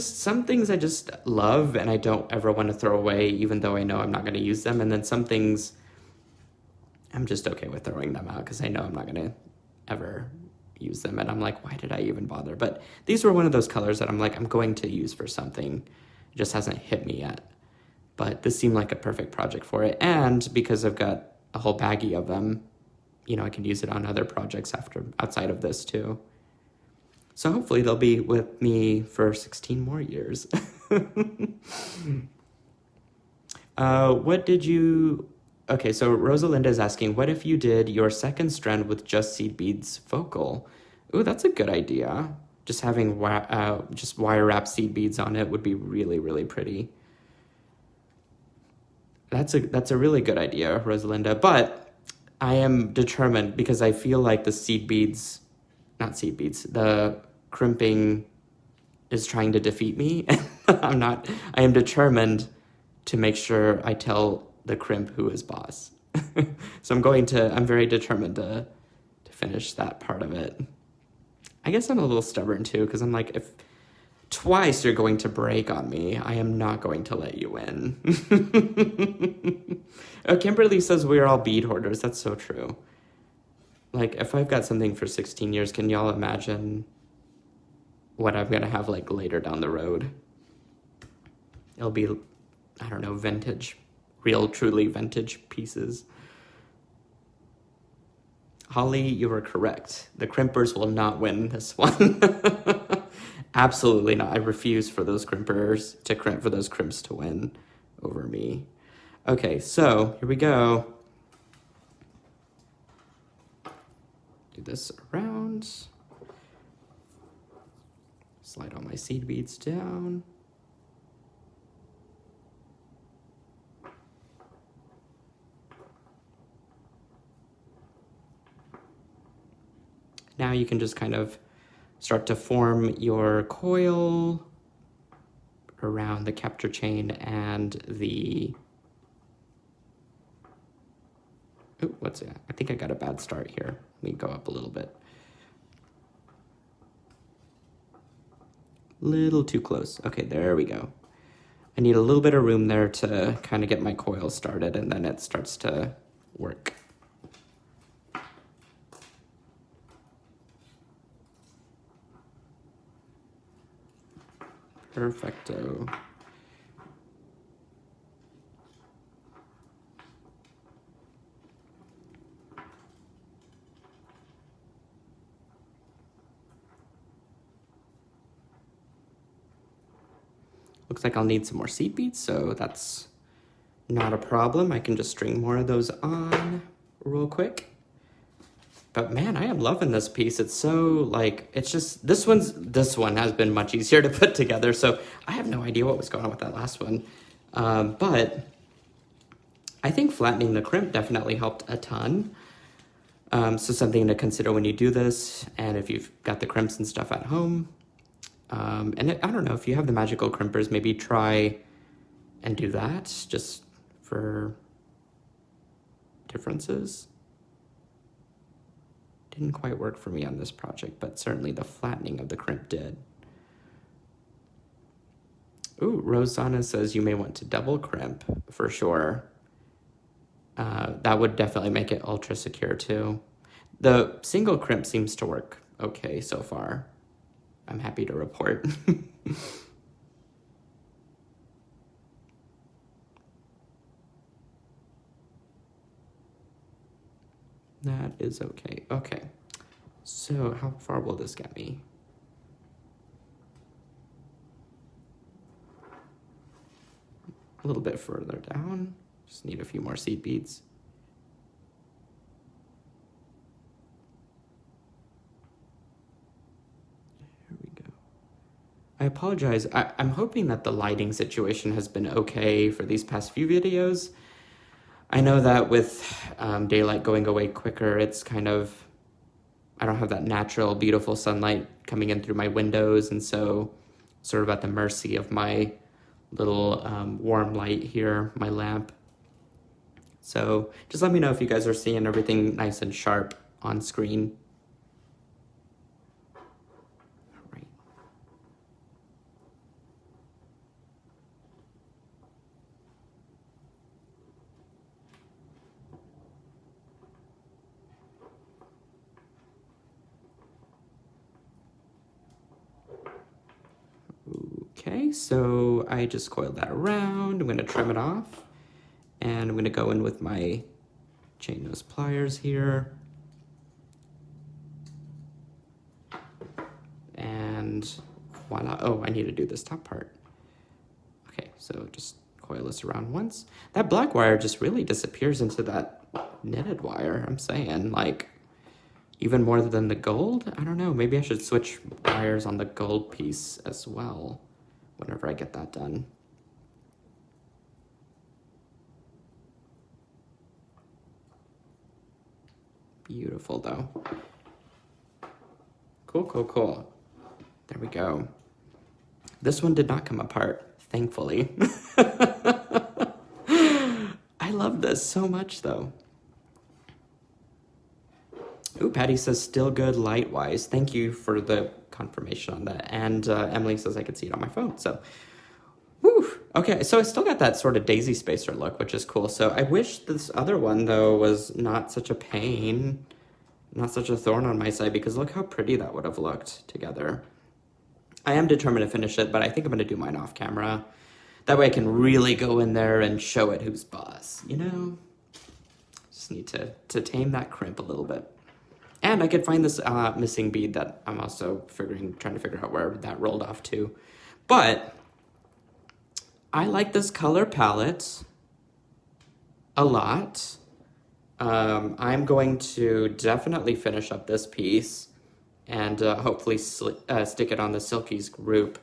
Some things I just love and I don't ever want to throw away, even though I know I'm not going to use them. And then some things I'm just okay with throwing them out because I know I'm not going to ever use them. And I'm like, why did I even bother? But these were one of those colors that I'm like, I'm going to use for something. It just hasn't hit me yet. But this seemed like a perfect project for it. And because I've got a whole baggie of them, you know, I can use it on other projects outside of this too. So hopefully they'll be with me for 16 more years. What did you Okay, so Rosalinda is asking, what if you did your second strand with just seed beads focal? Ooh, that's a good idea. Just having just wire wrap seed beads on it would be really, really pretty. That's a really good idea, Rosalinda. But I am determined because I feel like the crimping is trying to defeat me. I am determined to make sure I tell the crimp who is boss. So I'm very determined to finish that part of it. I guess I'm a little stubborn too, because I'm like, if twice you're going to break on me, I am not going to let you win. Kimberly says we're all bead hoarders. That's so true. Like, if I've got something for 16 years, can y'all imagine what I'm going to have, like, later down the road? It'll be, I don't know, vintage. Real, truly vintage pieces. Holly, you are correct. The crimpers will not win this one. Absolutely not. I refuse for those crimps to win over me. Okay, so here we go. Do this around. Slide all my seed beads down. Now you can just kind of start to form your coil around the capture chain and the... Oh, what's that? I think I got a bad start here. Let me go up a little bit. Little too close. Okay, there we go. I need a little bit of room there to kind of get my coil started, and then it starts to work. Perfecto. Looks like I'll need some more seed beads, so that's not a problem. I can just string more of those on real quick. But man, I am loving this piece. It's so, like, it's just, this one has been much easier to put together, so I have no idea what was going on with that last one. But I think flattening the crimp definitely helped a ton. So something to consider when you do this, and if you've got the crimps and stuff at home. I don't know, if you have the magical crimpers, maybe try and do that, just for differences. Didn't quite work for me on this project, but certainly the flattening of the crimp did. Ooh, Rosanna says you may want to double crimp for sure. That would definitely make it ultra secure too. The single crimp seems to work okay so far. I'm happy to report. That is okay. Okay. So how far will this get me? A little bit further down. Just need a few more seed beads. There we go. I apologize. I'm hoping that the lighting situation has been okay for these past few videos. I know that with daylight going away quicker, it's kind of, I don't have that natural, beautiful sunlight coming in through my windows, and so sort of at the mercy of my little warm light here, my lamp. So just let me know if you guys are seeing everything nice and sharp on screen. All right. Okay, so I just coiled that around. I'm going to trim it off, and I'm going to go in with my chain nose pliers here. And voila. Oh, I need to do this top part. Okay, so just coil this around once. That black wire just really disappears into that knitted wire, I'm saying. Like, even more than the gold? I don't know. Maybe I should switch wires on the gold piece as well whenever I get that done. Beautiful, though. Cool, cool, cool. There we go. This one did not come apart, thankfully. I love this so much, though. Ooh, Patty says, still good light-wise. Thank you for the confirmation on that. And Emily says I could see it on my phone, so. Woo! Okay, so I still got that sort of daisy spacer look, which is cool. So I wish this other one, though, was not such a pain, not such a thorn on my side, because look how pretty that would have looked together. I am determined to finish it, but I think I'm going to do mine off camera. That way I can really go in there and show it who's boss, you know? Just need to tame that crimp a little bit. And I could find this missing bead that I'm also trying to figure out where that rolled off to. But I like this color palette a lot. I'm going to definitely finish up this piece and hopefully stick it on the Silkies group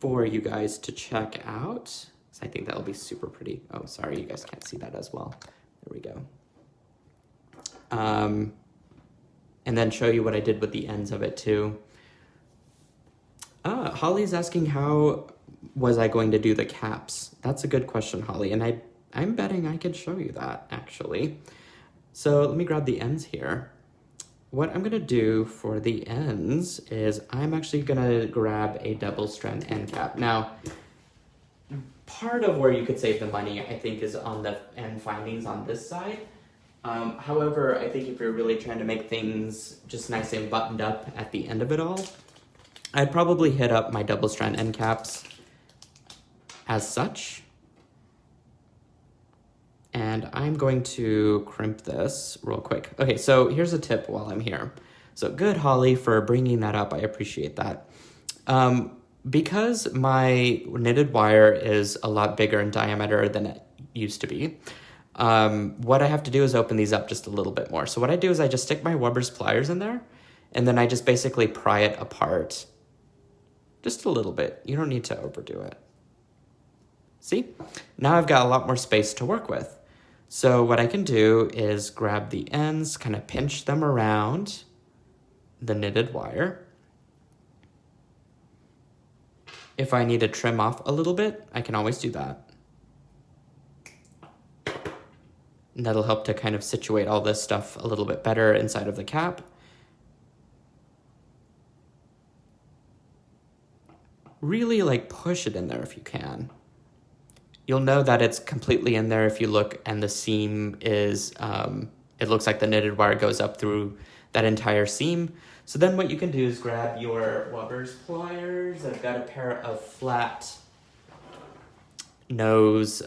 for you guys to check out. So I think that'll be super pretty. Oh, sorry, you guys can't see that as well. There we go. And then show you what I did with the ends of it too. Holly's asking how was I going to do the caps? That's a good question, Holly, and I'm betting I could show you that, actually. So let me grab the ends here. What I'm gonna do for the ends is I'm actually gonna grab a double strand end cap. Now, part of where you could save the money, I think, is on the end findings on this side. However, I think if you're really trying to make things just nice and buttoned up at the end of it all, I'd probably hit up my double strand end caps as such. And I'm going to crimp this real quick. Okay, so here's a tip while I'm here. So good, Holly, for bringing that up. I appreciate that. Because my knitted wire is a lot bigger in diameter than it used to be, what I have to do is open these up just a little bit more. So what I do is I just stick my Weber's pliers in there, and then I just basically pry it apart just a little bit. You don't need to overdo it. See? Now I've got a lot more space to work with. So what I can do is grab the ends, kind of pinch them around the knitted wire. If I need to trim off a little bit, I can always do that. And that'll help to kind of situate all this stuff a little bit better inside of the cap. Really, like, push it in there if you can. You'll know that it's completely in there if you look, and the seam is, it looks like the knitted wire goes up through that entire seam. So then what you can do is grab your Weber's pliers. I've got a pair of flat nose.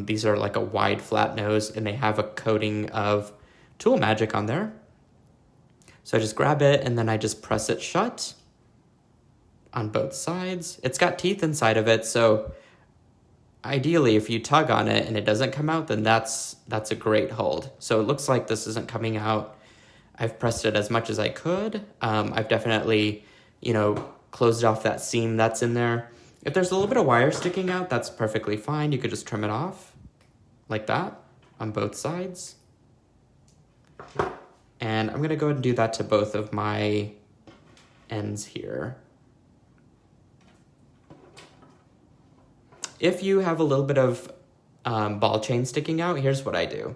These are like a wide flat nose, and they have a coating of Tool Magic on there. So I just grab it, and then I just press it shut on both sides. It's got teeth inside of it, so ideally, if you tug on it and it doesn't come out, then that's a great hold. So it looks like this isn't coming out. I've pressed it as much as I could. I've definitely, closed off that seam that's in there. If there's a little bit of wire sticking out, that's perfectly fine. You could just trim it off like that on both sides. And I'm gonna go ahead and do that to both of my ends here. If you have a little bit of ball chain sticking out, here's what I do.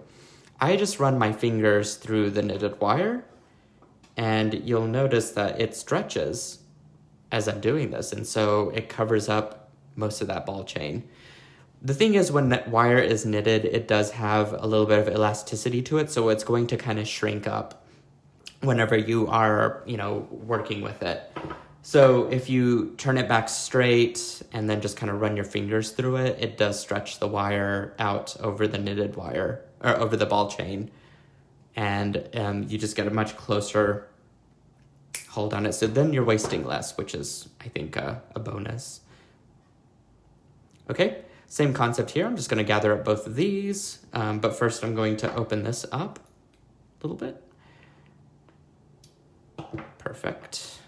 I just run my fingers through the knitted wire, and you'll notice that it stretches as I'm doing this, and so it covers up most of that ball chain. The thing is, when that wire is knitted, it does have a little bit of elasticity to it, so it's going to kind of shrink up whenever you are, working with it. So if you turn it back straight and then just kind of run your fingers through it, it does stretch the wire out over the knitted wire, or over the ball chain. And you just get a much closer hold on it. So then you're wasting less, which is, I think, a bonus. Okay, Same concept here. I'm just going to gather up both of these, but first I'm going to open this up a little bit. Perfect.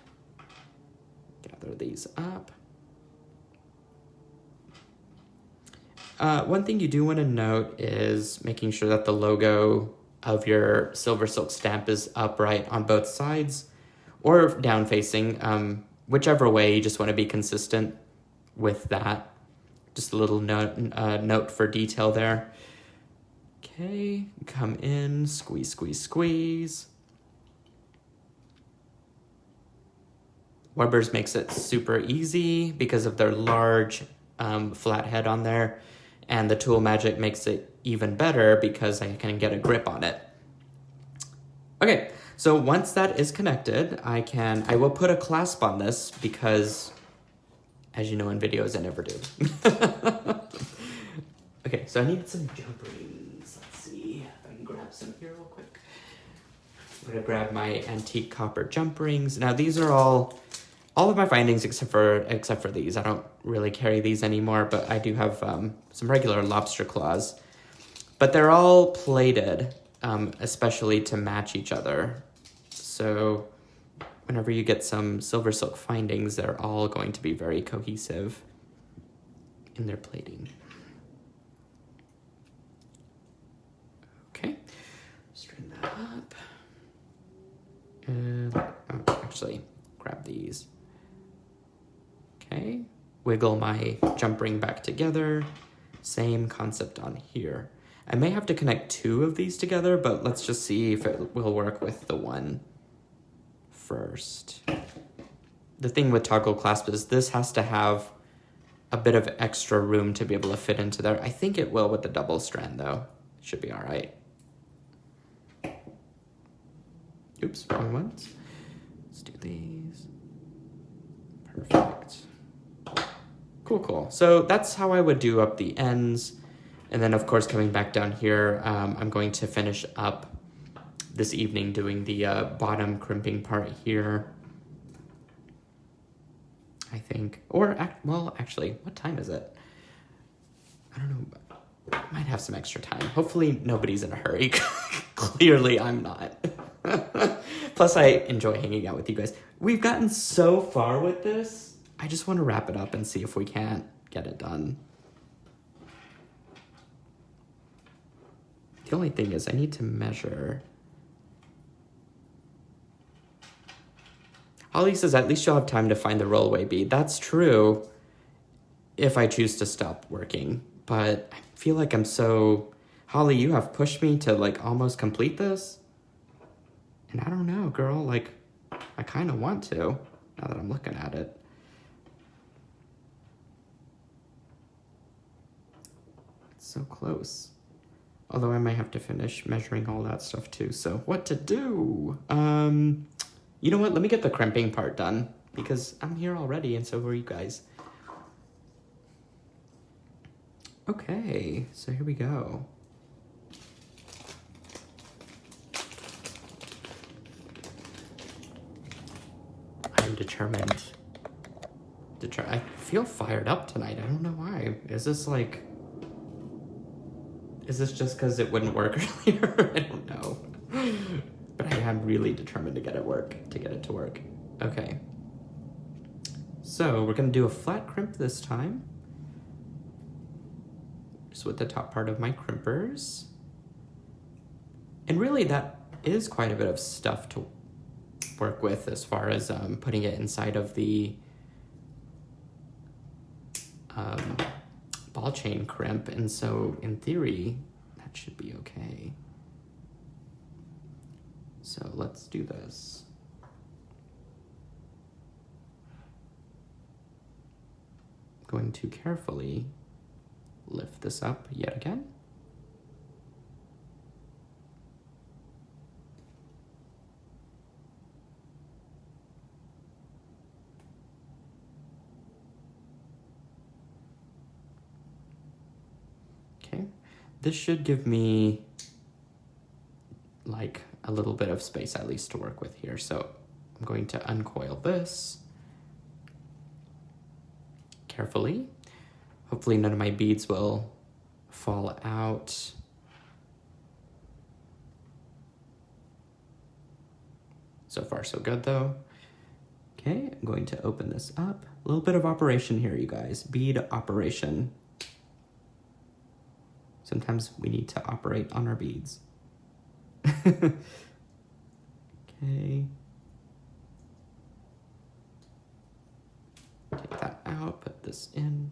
Gather these up. One thing you do want to note is making sure that the logo of your SilverSilk stamp is upright on both sides or down facing, whichever way. You just want to be consistent with that. Just a little note for detail there. Okay, come in, squeeze, squeeze, squeeze. Weber's makes it super easy because of their large flat head on there, and the Tool Magic makes it even better because I can get a grip on it. Okay, so once that is connected, I will put a clasp on this because, as you know in videos, I never do. Okay, so I need some jump rings. Let's see if I can grab some here real quick. I'm gonna grab my antique copper jump rings. Now these are all of my findings except for these. I don't really carry these anymore, but I do have some regular lobster claws. But they're all plated, especially to match each other. So whenever you get some SilverSilk findings, they're all going to be very cohesive in their plating. Okay, straighten that up. And actually, grab these. Okay, wiggle my jump ring back together. Same concept on here. I may have to connect two of these together, but let's just see if it will work with the one first. The thing with toggle clasp is this has to have a bit of extra room to be able to fit into there. I think it will with the double strand though. It should be all right. Oops, wrong ones. Let's do these. Perfect. Cool, cool. So that's how I would do up the ends. And then of course, coming back down here, I'm going to finish up this evening doing the bottom crimping part here. I think, well, actually, what time is it? I don't know. I might have some extra time. Hopefully nobody's in a hurry. Clearly I'm not. Plus I enjoy hanging out with you guys. We've gotten so far with this. I just want to wrap it up and see if we can't get it done. The only thing is I need to measure. Holly says, at least you'll have time to find the rollaway bead. That's true if I choose to stop working, but I feel like I'm so... Holly, you have pushed me to like almost complete this. And I don't know, girl, like I kind of want to now that I'm looking at it. It's so close. Although I might have to finish measuring all that stuff too. So what to do? You know what? Let me get the crimping part done because I'm here already and so are you guys. Okay, so here we go. I'm determined. I feel fired up tonight. I don't know why. Is this just because it wouldn't work earlier? I don't know. But I am really determined to get it to work. Okay. So we're gonna do a flat crimp this time. Just with the top part of my crimpers. And really that is quite a bit of stuff to work with as far as putting it inside of the ball chain crimp. And so in theory, that should be okay. So let's do this. I'm going to carefully lift this up yet again. Okay, this should give me like a little bit of space at least to work with here. So I'm going to uncoil this carefully. Hopefully none of my beads will fall out. So far, so good though. Okay, I'm going to open this up. A little bit of operation here, you guys. Bead operation. Sometimes we need to operate on our beads. Okay. Take that out, put this in.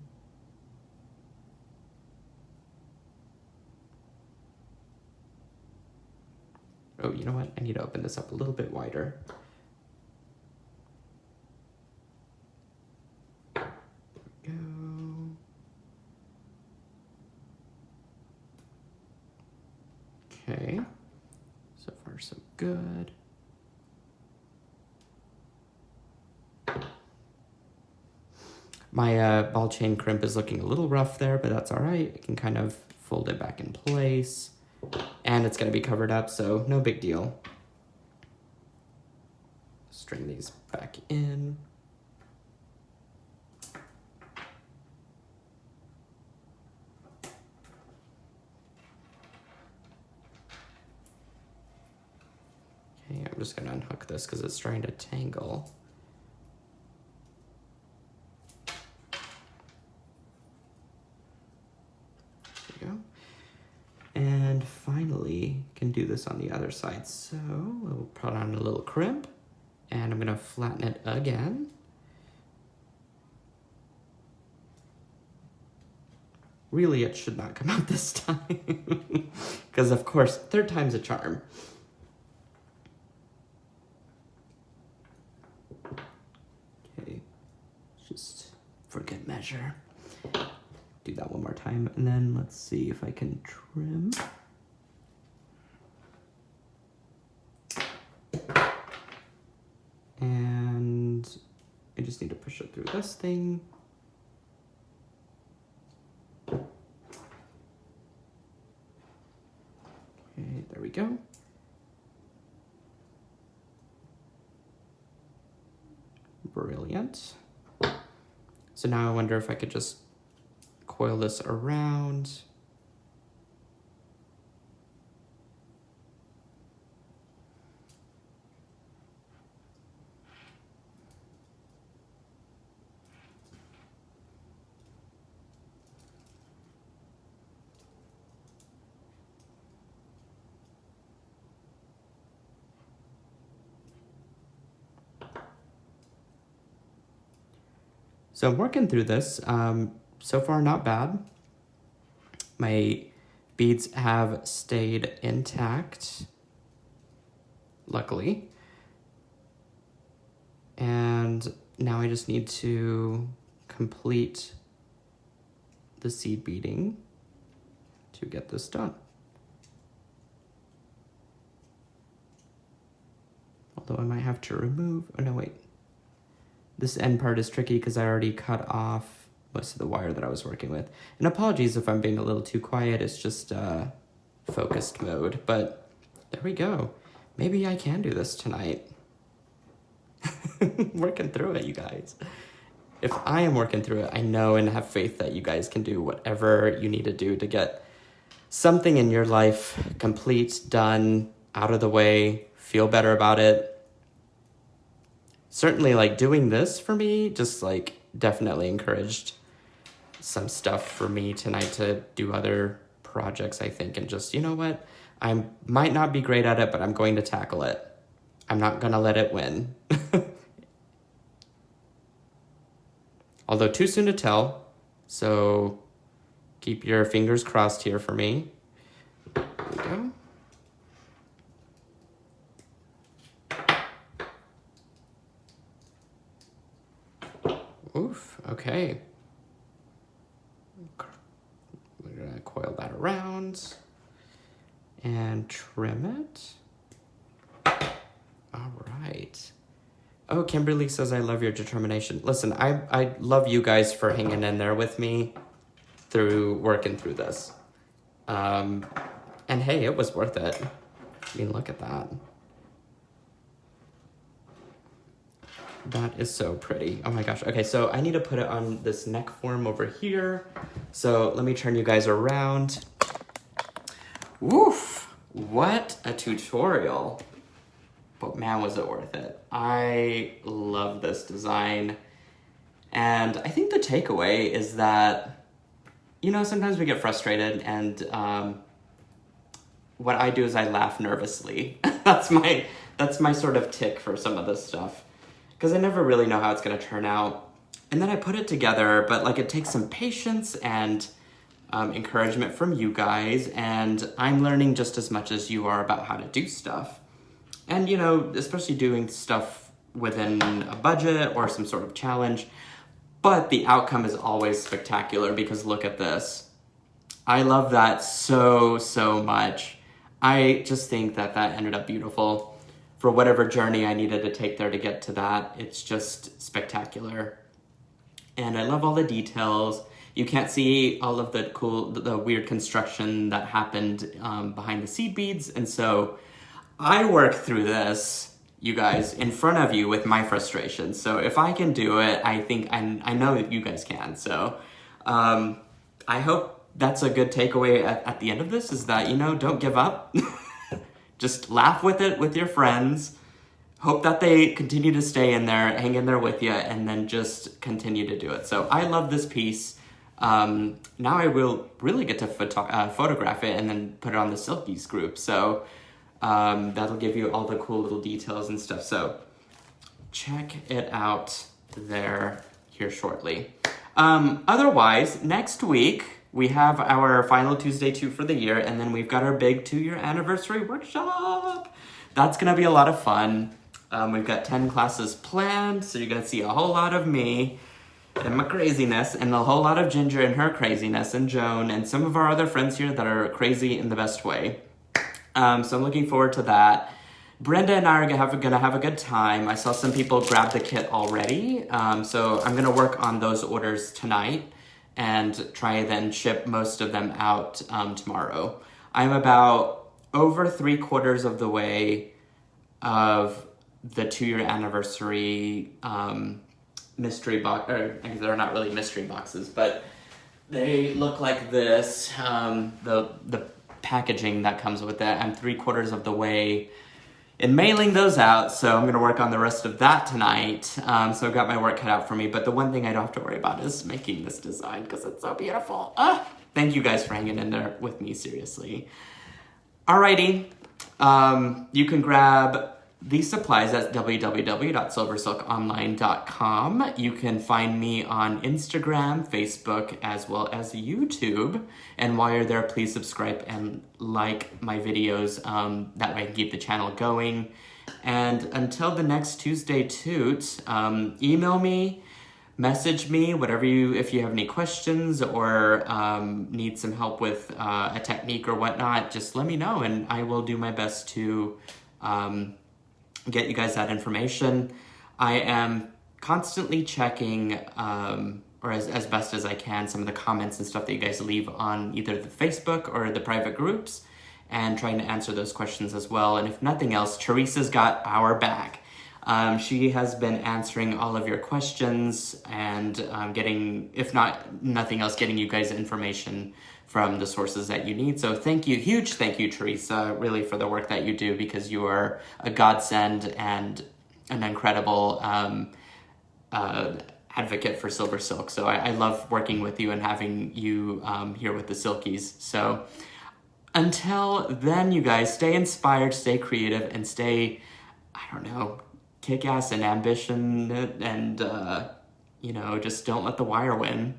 Oh, you know what? I need to open this up a little bit wider. There we go. Okay. So far, so good. My ball chain crimp is looking a little rough there, but that's all right. I can kind of fold it back in place. And it's going to be covered up, so no big deal. String these back in. Okay, I'm just going to unhook this because it's trying to tangle. And finally, can do this on the other side. So we'll put on a little crimp, and I'm gonna flatten it again. Really, it should not come out this time. Because of course, third time's a charm. Okay, just for good measure. Do that one more time, and then let's see if I can trim. And I just need to push it through this thing. Okay, there we go. Brilliant. So now I wonder if I could just coil this around. So I'm working through this. So far, not bad. My beads have stayed intact, luckily. And now I just need to complete the seed beading to get this done. Although I might have to remove, oh no, wait. This end part is tricky because I already cut off most of the wire that I was working with. And apologies if I'm being a little too quiet, it's just focused mode, but there we go. Maybe I can do this tonight. Working through it, you guys. If I am working through it, I know and have faith that you guys can do whatever you need to do to get something in your life complete, done, out of the way, feel better about it. Certainly, like, doing this for me just, like, definitely encouraged some stuff for me tonight to do other projects, I think, and just, you know what? I might not be great at it, but I'm going to tackle it. I'm not going to let it win. Although too soon to tell, so keep your fingers crossed here for me. There we go. Oof, okay. We're gonna coil that around and trim it. All right. Oh, Kimberly says, I love your determination. Listen, I love you guys for hanging in there with me through working through this. And hey, it was worth it. I mean, look at that. That is so pretty. Oh my gosh. Okay, so I need to put it on this neck form over here. So let me turn you guys around. Woof! What a tutorial. But man, was it worth it. I love this design. And I think the takeaway is that, you know, sometimes we get frustrated and what I do is I laugh nervously. That's my sort of tick for some of this stuff. Because I never really know how it's going to turn out. And then I put it together, but like it takes some patience and encouragement from you guys, and I'm learning just as much as you are about how to do stuff. And, you know, especially doing stuff within a budget or some sort of challenge, but the outcome is always spectacular because look at this. I love that so much. I just think that ended up beautiful. For whatever journey I needed to take there to get to that, it's just spectacular. And I love all the details. You can't see all of the weird construction that happened behind the seed beads. And so I work through this, you guys, in front of you with my frustrations. So if I can do it, I think I know that you guys can. So I hope that's a good takeaway at the end of this, is that, you know, don't give up. Just laugh with it with your friends. Hope that they continue to stay in there, hang in there with you, and then just continue to do it. So I love this piece. Now I will really get to photograph it and then put it on the Silkies group. So that'll give you all the cool little details and stuff. So check it out there here shortly. Otherwise, next week, we have our final Tuesday 2 for the year, and then we've got our big 2-year anniversary workshop. That's going to be a lot of fun. We've got 10 classes planned, so you're going to see a whole lot of me and my craziness, and a whole lot of Ginger and her craziness, and Joan, and some of our other friends here that are crazy in the best way. So I'm looking forward to that. Brenda and I are going to have a good time. I saw some people grab the kit already, so I'm going to work on those orders tonight and try then ship most of them out tomorrow. I'm about over 3/4 of the way of the 2-year anniversary mystery box, or I guess they're not really mystery boxes, but they look like this. The packaging that comes with it, I'm 3/4 of the way in mailing those out, so I'm gonna work on the rest of that tonight. So I've got my work cut out for me, but the one thing I don't have to worry about is making this design because it's so beautiful. Thank you guys for hanging in there with me, seriously. Alrighty, you can grab these supplies at www.silversilkonline.com. You can find me on Instagram, Facebook, as well as YouTube. And while you're there, please subscribe and like my videos. That way I can keep the channel going. And until the next Tuesday Toot, email me, message me, if you have any questions or need some help with a technique or whatnot, just let me know and I will do my best to get you guys that information. I am constantly checking, or as best as I can, some of the comments and stuff that you guys leave on either the Facebook or the private groups, and trying to answer those questions as well. And if nothing else, Teresa's got our back. She has been answering all of your questions and getting, if not nothing else, getting you guys information from the sources that you need. So thank you, huge thank you, Teresa, really, for the work that you do, because you are a godsend and an incredible advocate for SilverSilk. So I love working with you and having you here with the Silkies. So until then, you guys, stay inspired, stay creative, and stay, I don't know, kick-ass and ambition, and, just don't let the wire win.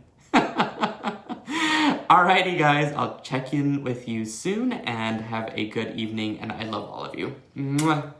Alrighty, guys, I'll check in with you soon, and have a good evening, and I love all of you. Mwah.